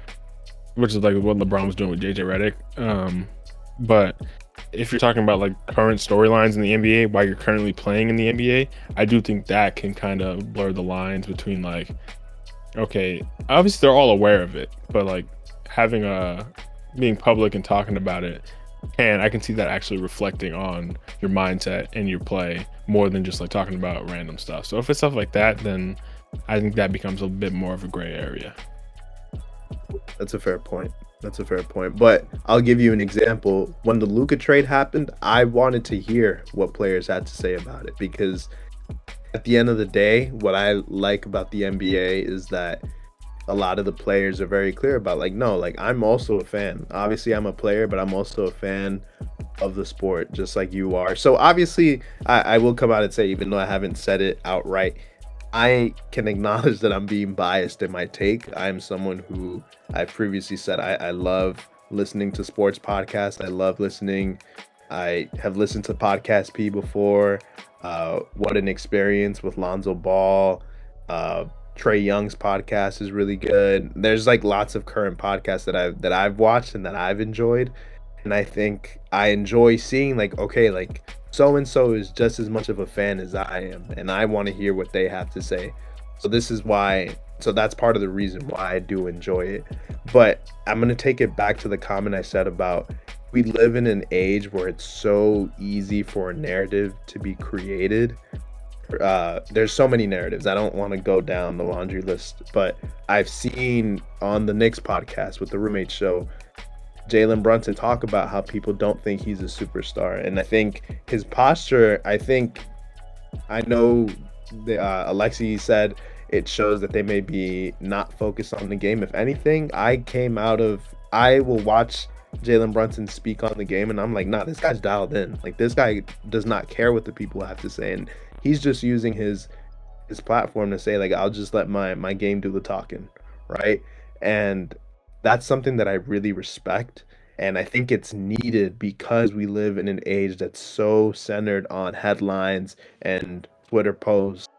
which is like what LeBron was doing with JJ Redick. But if you're talking about like current storylines in the NBA while you're currently playing in the NBA, I do think that can kind of blur the lines between, like, okay, obviously they're all aware of it, but like having being public and talking about it, and I can see that actually reflecting on your mindset and your play more than just like talking about random stuff. So if it's stuff like that, then I think that becomes a bit more of a gray area. That's a fair point. But I'll give you an example. When the Luka trade happened, I wanted to hear what players had to say about it, because at the end of the day, what I like about the NBA is that a lot of the players are very clear about, like, no, like, I'm also a fan. Obviously, I'm a player, but I'm also a fan of the sport, just like you are. So obviously, I will come out and say, even though I haven't said it outright, I can acknowledge that I'm being biased in my take. I'm someone who, I previously said, I love listening to sports podcasts. I love listening. I have listened to Podcast P before. What an Experience with Lonzo Ball. Trey Young's podcast is really good. There's like lots of current podcasts that I've watched and that I've enjoyed. And I think I enjoy seeing, like, okay, like, so-and-so is just as much of a fan as I am, and I want to hear what they have to say. So that's part of the reason why I do enjoy it. But I'm going to take it back to the comment I said about, we live in an age where it's so easy for a narrative to be created. There's so many narratives. I don't want to go down the laundry list, but I've seen on the Knicks podcast with the Roommate Show, Jalen Brunson talk about how people don't think he's a superstar. And I think his posture, I know Alexi said it shows that they may be not focused on the game. If anything, I will watch Jalen Brunson speak on the game, and I'm like, nah, this guy's dialed in. Like, this guy does not care what the people have to say. And he's just using his platform to say, like, I'll just let my game do the talking, right? And that's something that I really respect, and I think it's needed because we live in an age that's so centered on headlines and Twitter posts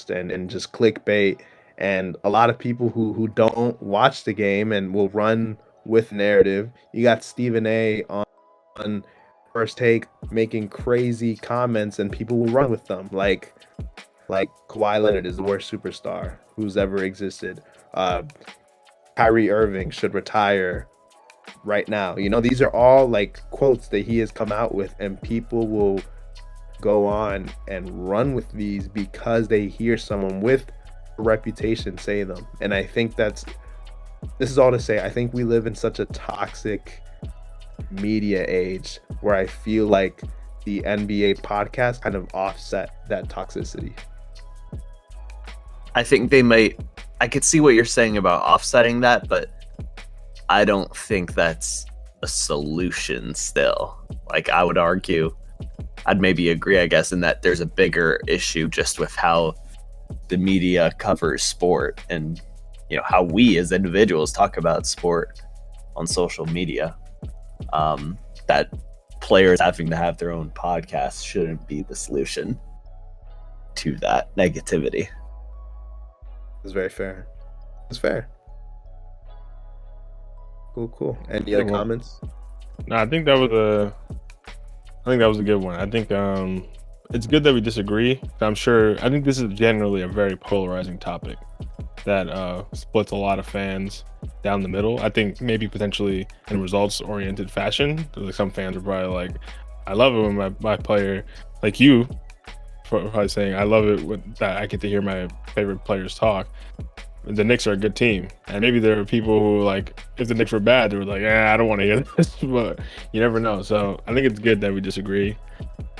and just clickbait, and a lot of people who don't watch the game and will run with narrative. You got Stephen A on First Take making crazy comments, and people will run with them, like Kawhi Leonard is the worst superstar who's ever existed. Kyrie Irving should retire right now. You know, these are all like quotes that he has come out with, and people will go on and run with these because they hear someone with a reputation say them. And I think this is all to say, I think we live in such a toxic media age where I feel like the NBA podcast kind of offset that toxicity. I think they might. I could see what you're saying about offsetting that, but I don't think that's a solution still. Like, I would argue, I'd maybe agree, I guess, in that there's a bigger issue just with how the media covers sport and, you know, how we as individuals talk about sport on social media. That players having to have their own podcasts shouldn't be the solution to that negativity. It's very fair. It's fair. Cool. Any other comments? No, I think that was a good one. I think it's good that we disagree. I think this is generally a very polarizing topic that splits a lot of fans down the middle. I think maybe potentially in results-oriented fashion. Like, some fans are probably like, I love it when my player, like you, probably saying, I love it that I get to hear my favorite players talk. The Knicks are a good team. And maybe there are people who, like, if the Knicks were bad, they were like, I don't want to hear this. But you never know. So I think it's good that we disagree.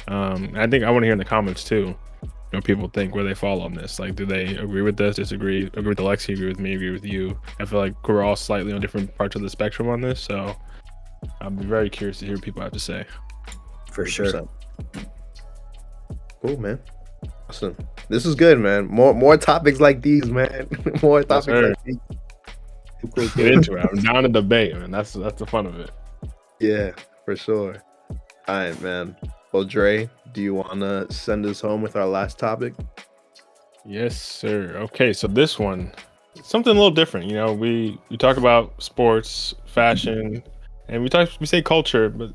I think I want to hear in the comments too, you know, people think where they fall on this. Like, do they agree with this, disagree, agree with Alexi, agree with me, agree with you? I feel like we're all slightly on different parts of the spectrum on this. So I'll be very curious to hear what people have to say. For sure. Cool, man. Awesome. This is good, man. More topics like these, man. More topics like these. Cool. Get into it. I'm down to debate, man. That's the fun of it. Yeah, for sure. All right, man. Well, Dre, do you want to send us home with our last topic? Yes, sir. Okay, so this one, something a little different. You know, we talk about sports, fashion, and we say culture, but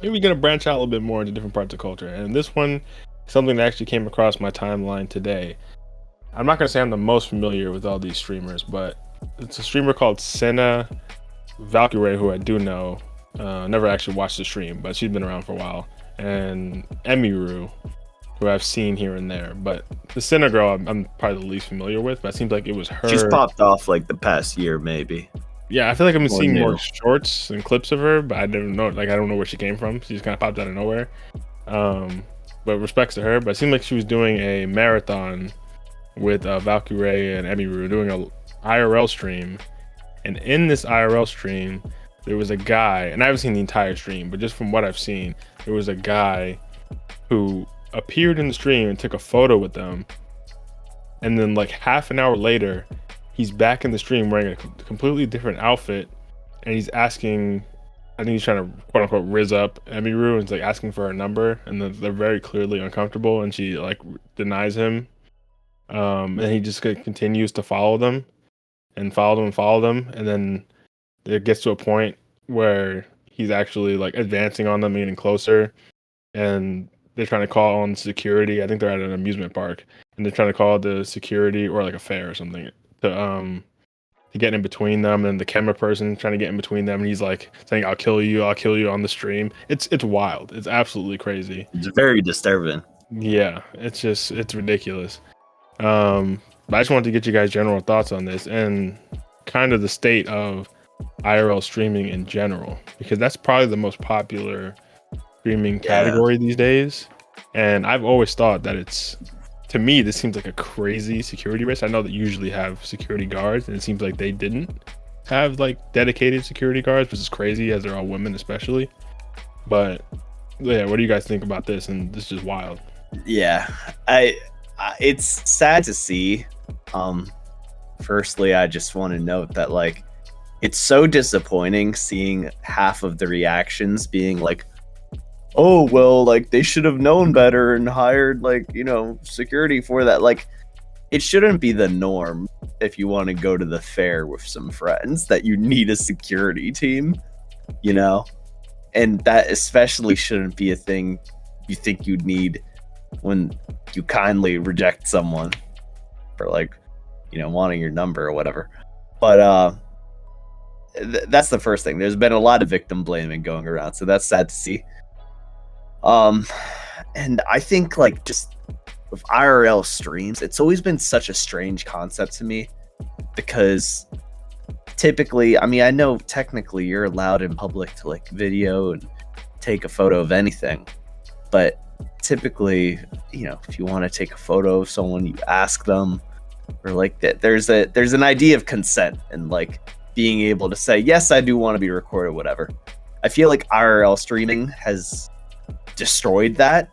maybe we're gonna branch out a little bit more into different parts of culture. And this one, something that actually came across my timeline today. I'm not gonna say I'm the most familiar with all these streamers, but it's a streamer called Cinna, Valkyrae, who I do know. Never actually watched the stream, but she's been around for a while. And Emiru, who I've seen here and there. But the Cinna girl, I'm probably the least familiar with, but it seems like it was her. She's popped off like the past year, maybe. Yeah, I feel like I've been seeing more shorts and clips of her, but I don't know where she came from. She just kind of popped out of nowhere. But respects to her. But it seemed like she was doing a marathon with Valkyrae and Emiru, doing a IRL stream. And in this IRL stream, there was a guy, and I haven't seen the entire stream, but just from what I've seen, there was a guy who appeared in the stream and took a photo with them. And then like half an hour later, he's back in the stream wearing a completely different outfit. And he's asking, I think he's trying to quote unquote riz up Emiru, and he's like asking for her number. And they're very clearly uncomfortable, and she like denies him. And he just continues to follow them. And follow them. And then it gets to a point where he's actually like advancing on them, getting closer, and they're trying to call on security. I think they're at an amusement park, and they're trying to call the security, or like a fair or something, to get in between them, and the camera person trying to get in between them, and he's like saying, I'll kill you on the stream. It's wild. It's absolutely crazy. It's very disturbing. Yeah, it's ridiculous. But I just wanted to get you guys' general thoughts on this and kind of the state of IRL streaming in general, because that's probably the most popular streaming category these days. And I've always thought that to me, this seems like a crazy security risk. I know that you usually have security guards, and it seems like they didn't have like dedicated security guards, which is crazy, as they're all women especially. But yeah, what do you guys think about this? And this is just wild. Yeah, it's sad to see. Firstly, I just want to note that like it's so disappointing seeing half of the reactions being like, oh well, like they should have known better and hired like, you know, security for that. Like, it shouldn't be the norm if you want to go to the fair with some friends that you need a security team, you know? And that especially shouldn't be a thing you think you'd need when you kindly reject someone for like, you know, wanting your number or whatever. But that's the first thing. There's been a lot of victim blaming going around, so that's sad to see. And I think like just with IRL streams, it's always been such a strange concept to me because typically, I mean, I know technically you're allowed in public to like video and take a photo of anything, but typically, you know, if you want to take a photo of someone, you ask them, or like that. There's an idea of consent and like being able to say, yes, I do want to be recorded, whatever. I feel like IRL streaming has destroyed that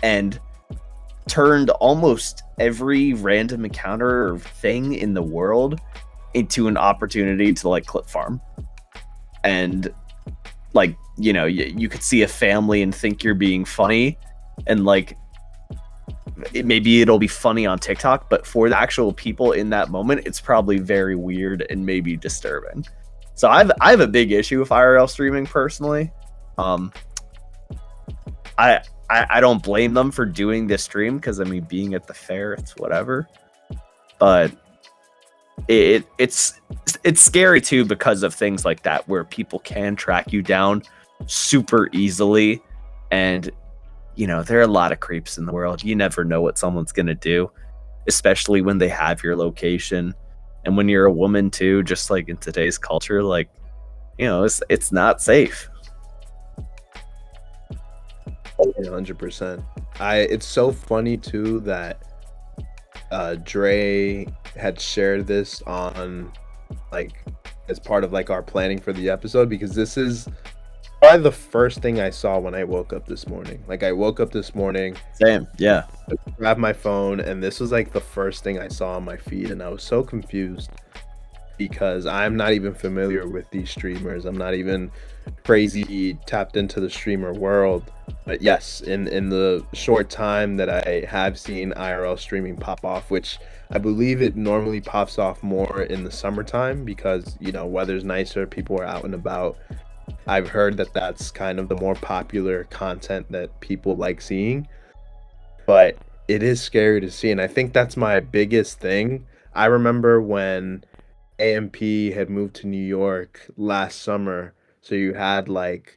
and turned almost every random encounter or thing in the world into an opportunity to like clip farm. And like, you know, you could see a family and think you're being funny, and like maybe it'll be funny on TikTok, but for the actual people in that moment, it's probably very weird and maybe disturbing. So I have a big issue with IRL streaming personally. I don't blame them for doing this stream because I mean, being at the fair, it's whatever. But it's scary too because of things like that where people can track you down super easily, and you know, there are a lot of creeps in the world. You never know what someone's gonna do, especially when they have your location. And when you're a woman too, just like in today's culture, like, you know, it's not safe. Yeah, 100%. It's so funny too that Dre had shared this on like as part of like our planning for the episode, because this is probably the first thing I saw when I woke up this morning. Like I woke up this morning, Same, yeah. grabbed my phone, and this was like the first thing I saw on my feed, and I was so confused because I'm not even familiar with these streamers. I'm not even crazy tapped into the streamer world. But yes, in the short time that I have seen IRL streaming pop off, which I believe it normally pops off more in the summertime because, you know, weather's nicer, people are out and about. I've heard that that's kind of the more popular content that people like seeing, but it is scary to see. And I think that's my biggest thing. I remember when AMP had moved to New York last summer, so you had like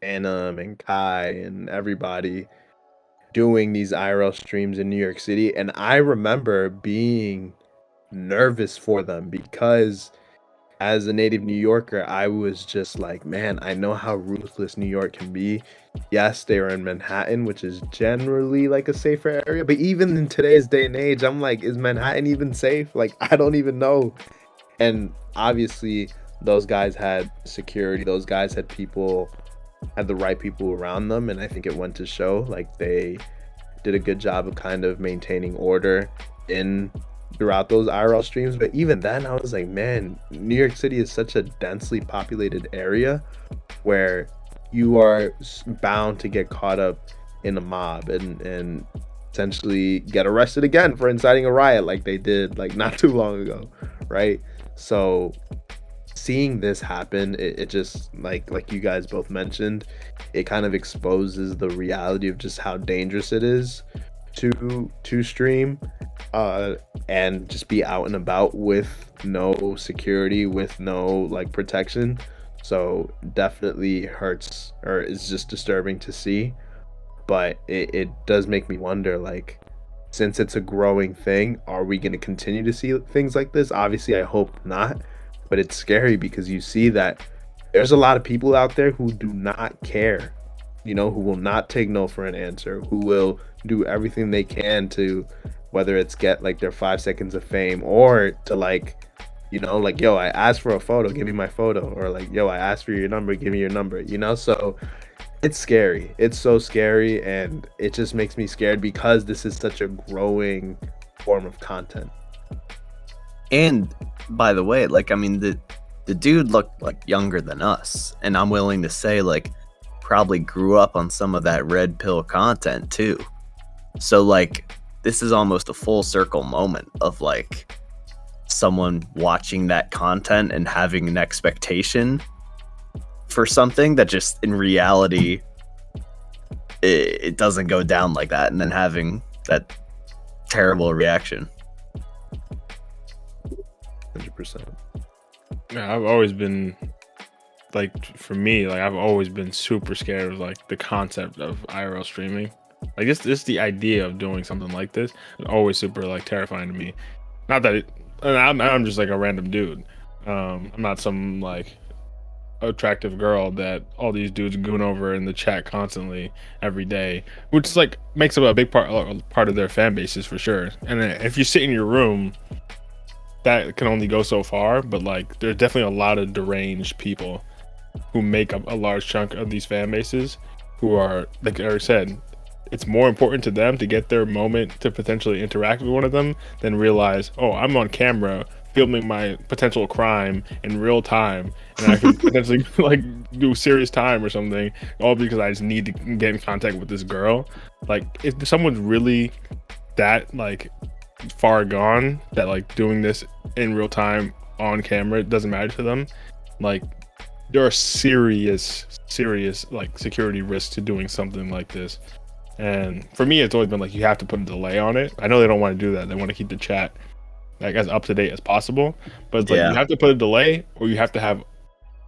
Anam and Kai and everybody doing these IRL streams in New York City, and I remember being nervous for them because as a native New Yorker, I was just like, man, I know how ruthless New York can be. Yes, they were in Manhattan, which is generally like a safer area, but even in today's day and age, I'm like, is Manhattan even safe? Like, I don't even know. And obviously, those guys had security. Those guys had people, had the right people around them, and I think it went to show. Like, they did a good job of kind of maintaining order throughout those IRL streams. But even then, I was like, man, New York City is such a densely populated area where you are bound to get caught up in a mob and essentially get arrested again for inciting a riot like they did like not too long ago, right? So seeing this happen, it just like you guys both mentioned, it kind of exposes the reality of just how dangerous it is to stream and just be out and about with no security, with no like protection. So definitely hurts, or it's just disturbing to see. But it does make me wonder, like, since it's a growing thing, are we going to continue to see things like this? Obviously, I hope not, but it's scary because you see that there's a lot of people out there who do not care, you know, who will not take no for an answer, who will do everything they can to, whether it's get like their 5 seconds of fame, or to like, you know, like, yo, I asked for a photo, give me my photo, or like, yo, I asked for your number, give me your number, you know? So it's scary. It's so scary, and it just makes me scared because this is such a growing form of content. And by the way, like, I mean, the dude looked like younger than us, and I'm willing to say like probably grew up on some of that red pill content too. So like this is almost a full circle moment of like someone watching that content and having an expectation for something that just in reality it doesn't go down like that, and then having that terrible reaction. 100%. Yeah, I've always been like, for me, like I've always been super scared of like the concept of IRL streaming. Like this the idea of doing something like this is always super like terrifying to me. Not that I'm just like a random dude. I'm not some like attractive girl that all these dudes goon over in the chat constantly every day, which is like makes up a big part of their fan bases for sure. And then if you sit in your room, that can only go so far. But like, there's definitely a lot of deranged people who make up a large chunk of these fan bases, who are, like Eric said, it's more important to them to get their moment to potentially interact with one of them than realize, oh, I'm on camera filming my potential crime in real time, and I could potentially like do serious time or something, all because I just need to get in contact with this girl. Like, if someone's really that like far gone that like doing this in real time on camera doesn't matter to them, like there are serious like security risks to doing something like this. And for me, it's always been like, you have to put a delay on it. I know they don't want to do that. They want to keep the chat like as up to date as possible, but it's like you have to put a delay or you have to have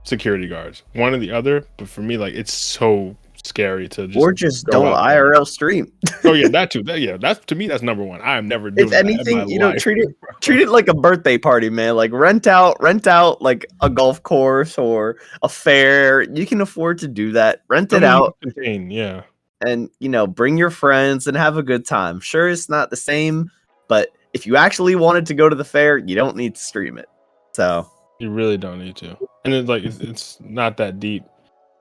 security guards, one or the other. But for me, like, it's so scary to just don't IRL stream. Oh yeah, that too. That's to me, that's number one. I am never doing if anything, you know, treat it like a birthday party, man. Like rent out like a golf course or a fair. You can afford to do that. Rent it out. Yeah. And, you know, bring your friends and have a good time. Sure, it's not the same, but if you actually wanted to go to the fair, you don't need to stream it. So you really don't need to. And it's like, it's not that deep.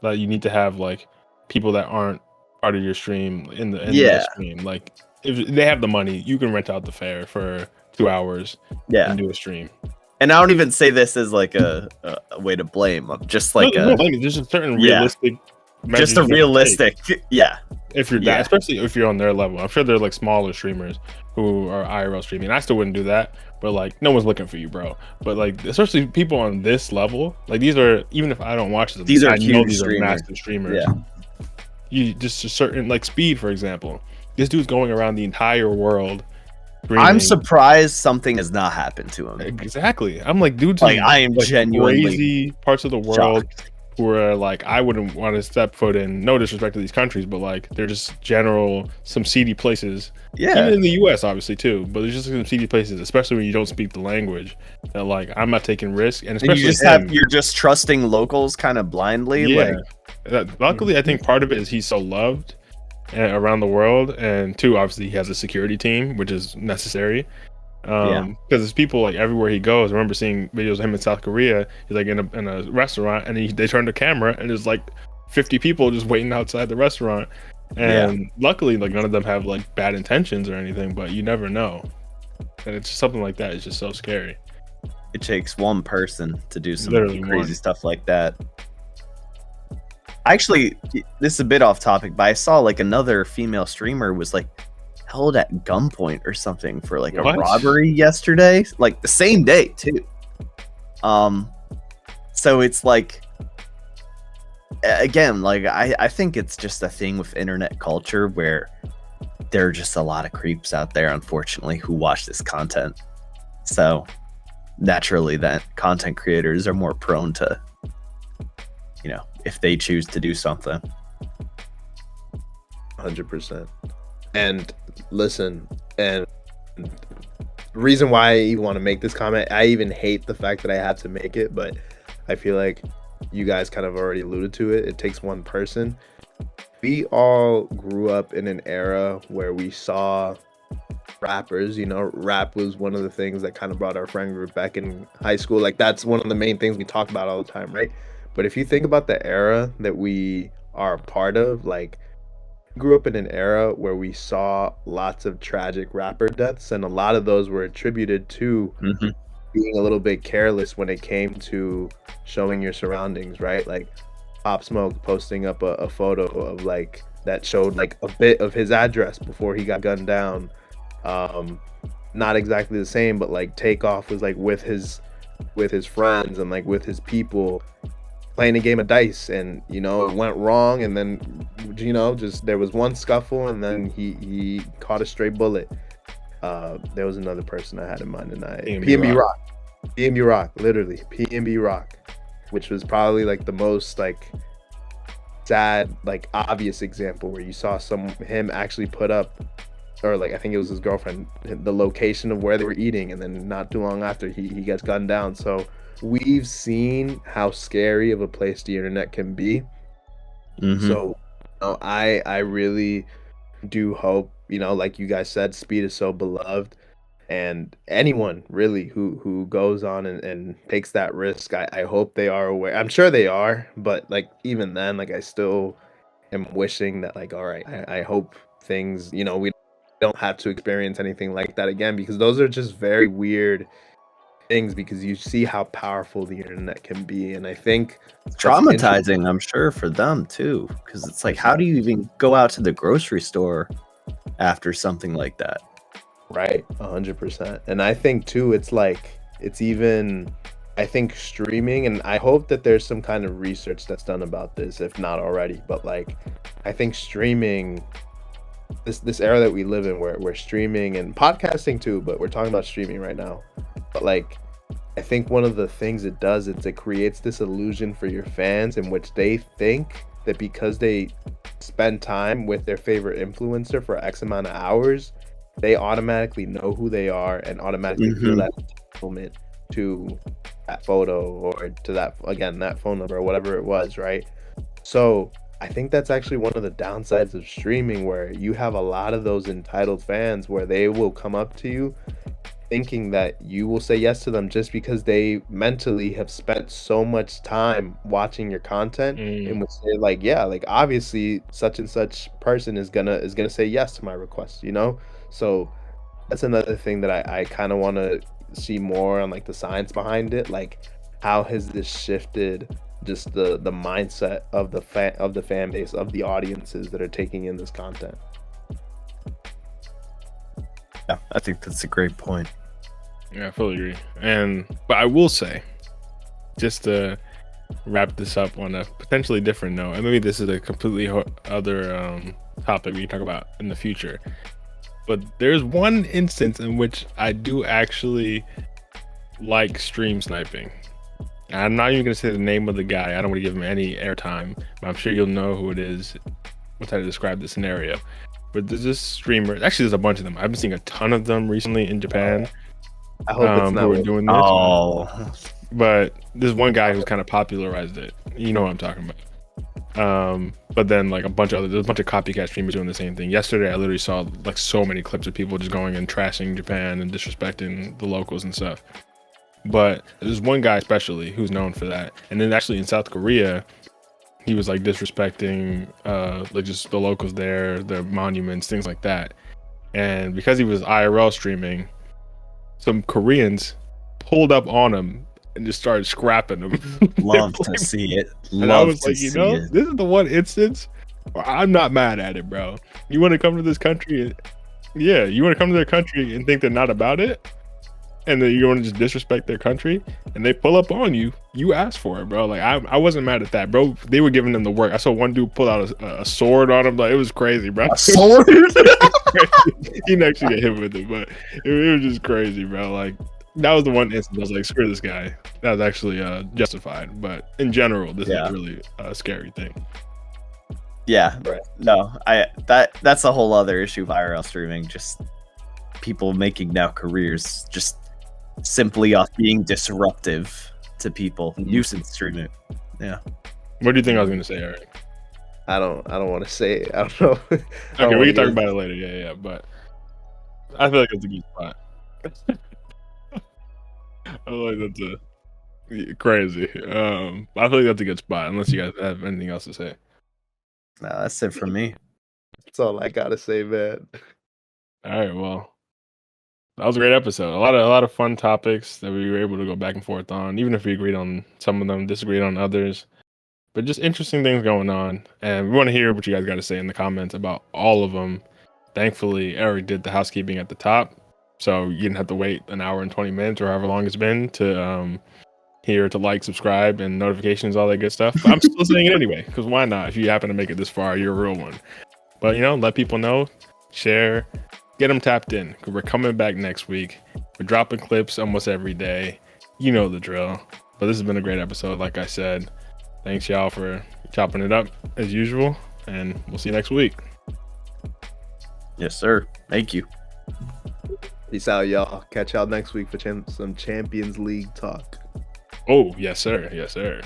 Like, you need to have like people that aren't part of your stream in the stream. Like, if they have the money, you can rent out the fair for 2 hours and do a stream. And I don't even say this as like a way to blame. I'm just like there's a certain realistic. Just a realistic, If you're that, especially if you're on their level, I'm sure they're like smaller streamers who are IRL streaming. I still wouldn't do that, but like no one's looking for you, bro. But like, especially people on this level, like these are, even if I don't watch them, these are massive streamers. Yeah, you just a certain like Speed, for example. This dude's going around the entire world. I'm surprised something has not happened to him. Exactly. I'm like, dude's like, I am like genuinely crazy parts of the world. Shocked. Where like I wouldn't want to step foot in. No disrespect to these countries, but like they're just some seedy places. Yeah, even in the U.S. obviously too. But there's just some seedy places, especially when you don't speak the language. That like I'm not taking risks, and especially you're just trusting locals kind of blindly. Yeah. Luckily, I think part of it is he's so loved around the world, and two, obviously he has a security team, which is necessary. Because there's people like everywhere he goes. I remember seeing videos of him in South Korea. He's like in a restaurant, and they turn the camera, and there's like 50 people just waiting outside the restaurant. And luckily, like none of them have like bad intentions or anything, but you never know. And it's something like that is just so scary. It takes one person to do some crazy stuff like that. Actually, this is a bit off topic, but I saw like another female streamer was like held at gunpoint or something for like a robbery yesterday, like the same day too. So it's like, again, like I think it's just a thing with internet culture where there are just a lot of creeps out there, unfortunately, who watch this content. So naturally, that content creators are more prone to, you know, if they choose to do something. 100%. And listen, and the reason why I even want to make this comment, I even hate the fact that I have to make it, but I feel like you guys kind of already alluded to it. It takes one person. We all grew up in an era where we saw rappers, you know, rap was one of the things that kind of brought our friend group back in high school. Like, that's one of the main things we talk about all the time, right? But if you think about the era that we are a part of, like, grew up in an era where we saw lots of tragic rapper deaths, and a lot of those were attributed to being a little bit careless when it came to showing your surroundings, right? Like Pop Smoke posting up a photo of like that showed like a bit of his address before he got gunned down. Not exactly the same, but like Takeoff was like with his friends and like with his people playing a game of dice, and you know, it went wrong, and then, you know, just there was one scuffle, and then he caught a stray bullet. There was another person I had in mind, and PNB Rock, literally PNB Rock, which was probably like the most like sad, like obvious example where you saw him actually put up, or like I think it was his girlfriend, the location of where they were eating, and then not too long after he gets gunned down. So we've seen how scary of a place the internet can be. Mhm. So I really do hope, like you guys said, speed is so beloved, and anyone really who goes on and takes that risk, I hope they are aware. I'm sure they are, but like even then, like I still am wishing that, like, all right, I hope things, we don't have to experience anything like that again, because those are just very weird things, because you see how powerful the internet can be. And I think what's Traumatizing, I'm sure, for them too, because it's like, how do you even go out to the grocery store after something like that? Right, 100%. And I think too, it's like, it's even, I think streaming, and I hope that there's some kind of research that's done about this, if not already, but like, I think streaming, this era that we live in, where we're streaming and podcasting too, but we're talking about streaming right now. But like, I think one of the things it does is it creates this illusion for your fans in which they think that because they spend time with their favorite influencer for X amount of hours, they automatically know who they are and automatically feel that entitlement to that photo, or to that, again, that phone number or whatever it was, right? So I think that's actually one of the downsides of streaming, where you have a lot of those entitled fans where they will come up to you thinking that you will say yes to them just because they mentally have spent so much time watching your content, in which they're like, yeah, like obviously such and such person is gonna say yes to my request, So that's another thing that I kind of want to see more on, like the science behind it. Like, how has this shifted just the mindset of the fan base, of the audiences that are taking in this content? Yeah, I think that's a great point. Yeah, I fully agree. But I will say, just to wrap this up on a potentially different note, and maybe this is a completely other topic we can talk about in the future, but there's one instance in which I do actually like stream sniping. I'm not even going to say the name of the guy. I don't want to give him any airtime, but I'm sure you'll know who it is once I describe the scenario. But there's this streamer. Actually, there's a bunch of them. I've been seeing a ton of them recently in Japan. I hope it's not who are doing this. Oh, But there's one guy who's kind of popularized it. You know what I'm talking about. But then like there's a bunch of copycat streamers doing the same thing. Yesterday, I literally saw like so many clips of people just going and trashing Japan and disrespecting the locals and stuff. But there's one guy especially who's known for that. And then actually in South Korea, he was like disrespecting like just the locals there, their monuments, things like that. And because he was IRL streaming, some Koreans pulled up on him and just started scrapping him. love to see it. And I was like, this is the one instance where I'm not mad at it, bro. You want to come to this country? You want to come to their country and think they're not about it? And then you want to just disrespect their country, and they pull up on you. You asked for it, bro. Like I wasn't mad at that, bro. They were giving them the work. I saw one dude pull out a sword on him. Like it was crazy, bro. A sword? He didn't actually get hit with it, but it was just crazy, bro. Like that was the one instance I was like, screw this guy. That was actually justified. But in general, this is really a scary thing. Yeah, no, that's a whole other issue of IRL streaming. Just people making now careers just simply off being disruptive to people, nuisance streaming. Yeah. What do you think I was going to say, Eric? I don't want to say it. I don't know. Okay, we can talk about it later. Yeah, but I feel like it's a good spot. I feel like that's crazy. I feel like that's a good spot, unless you guys have anything else to say. No, that's it for me. That's all I gotta say, man. All right, well, that was a great episode. A lot of fun topics that we were able to go back and forth on, even if we agreed on some of them, disagreed on others. But just interesting things going on. And we want to hear what you guys got to say in the comments about all of them. Thankfully, Eric did the housekeeping at the top, so you didn't have to wait an hour and 20 minutes or however long it's been to hear to like, subscribe, and notifications, all that good stuff. But I'm still saying it anyway, because why not? If you happen to make it this far, you're a real one. But, let people know, share, get them tapped in, because we're coming back next week. We're dropping clips almost every day. You know the drill. But this has been a great episode, like I said. Thanks, y'all, for, chopping it up as usual, and we'll see you next week. Yes, sir. Thank you. Peace out, y'all. Catch y'all next week for some Champions League talk. Oh, yes, sir. Yes, sir.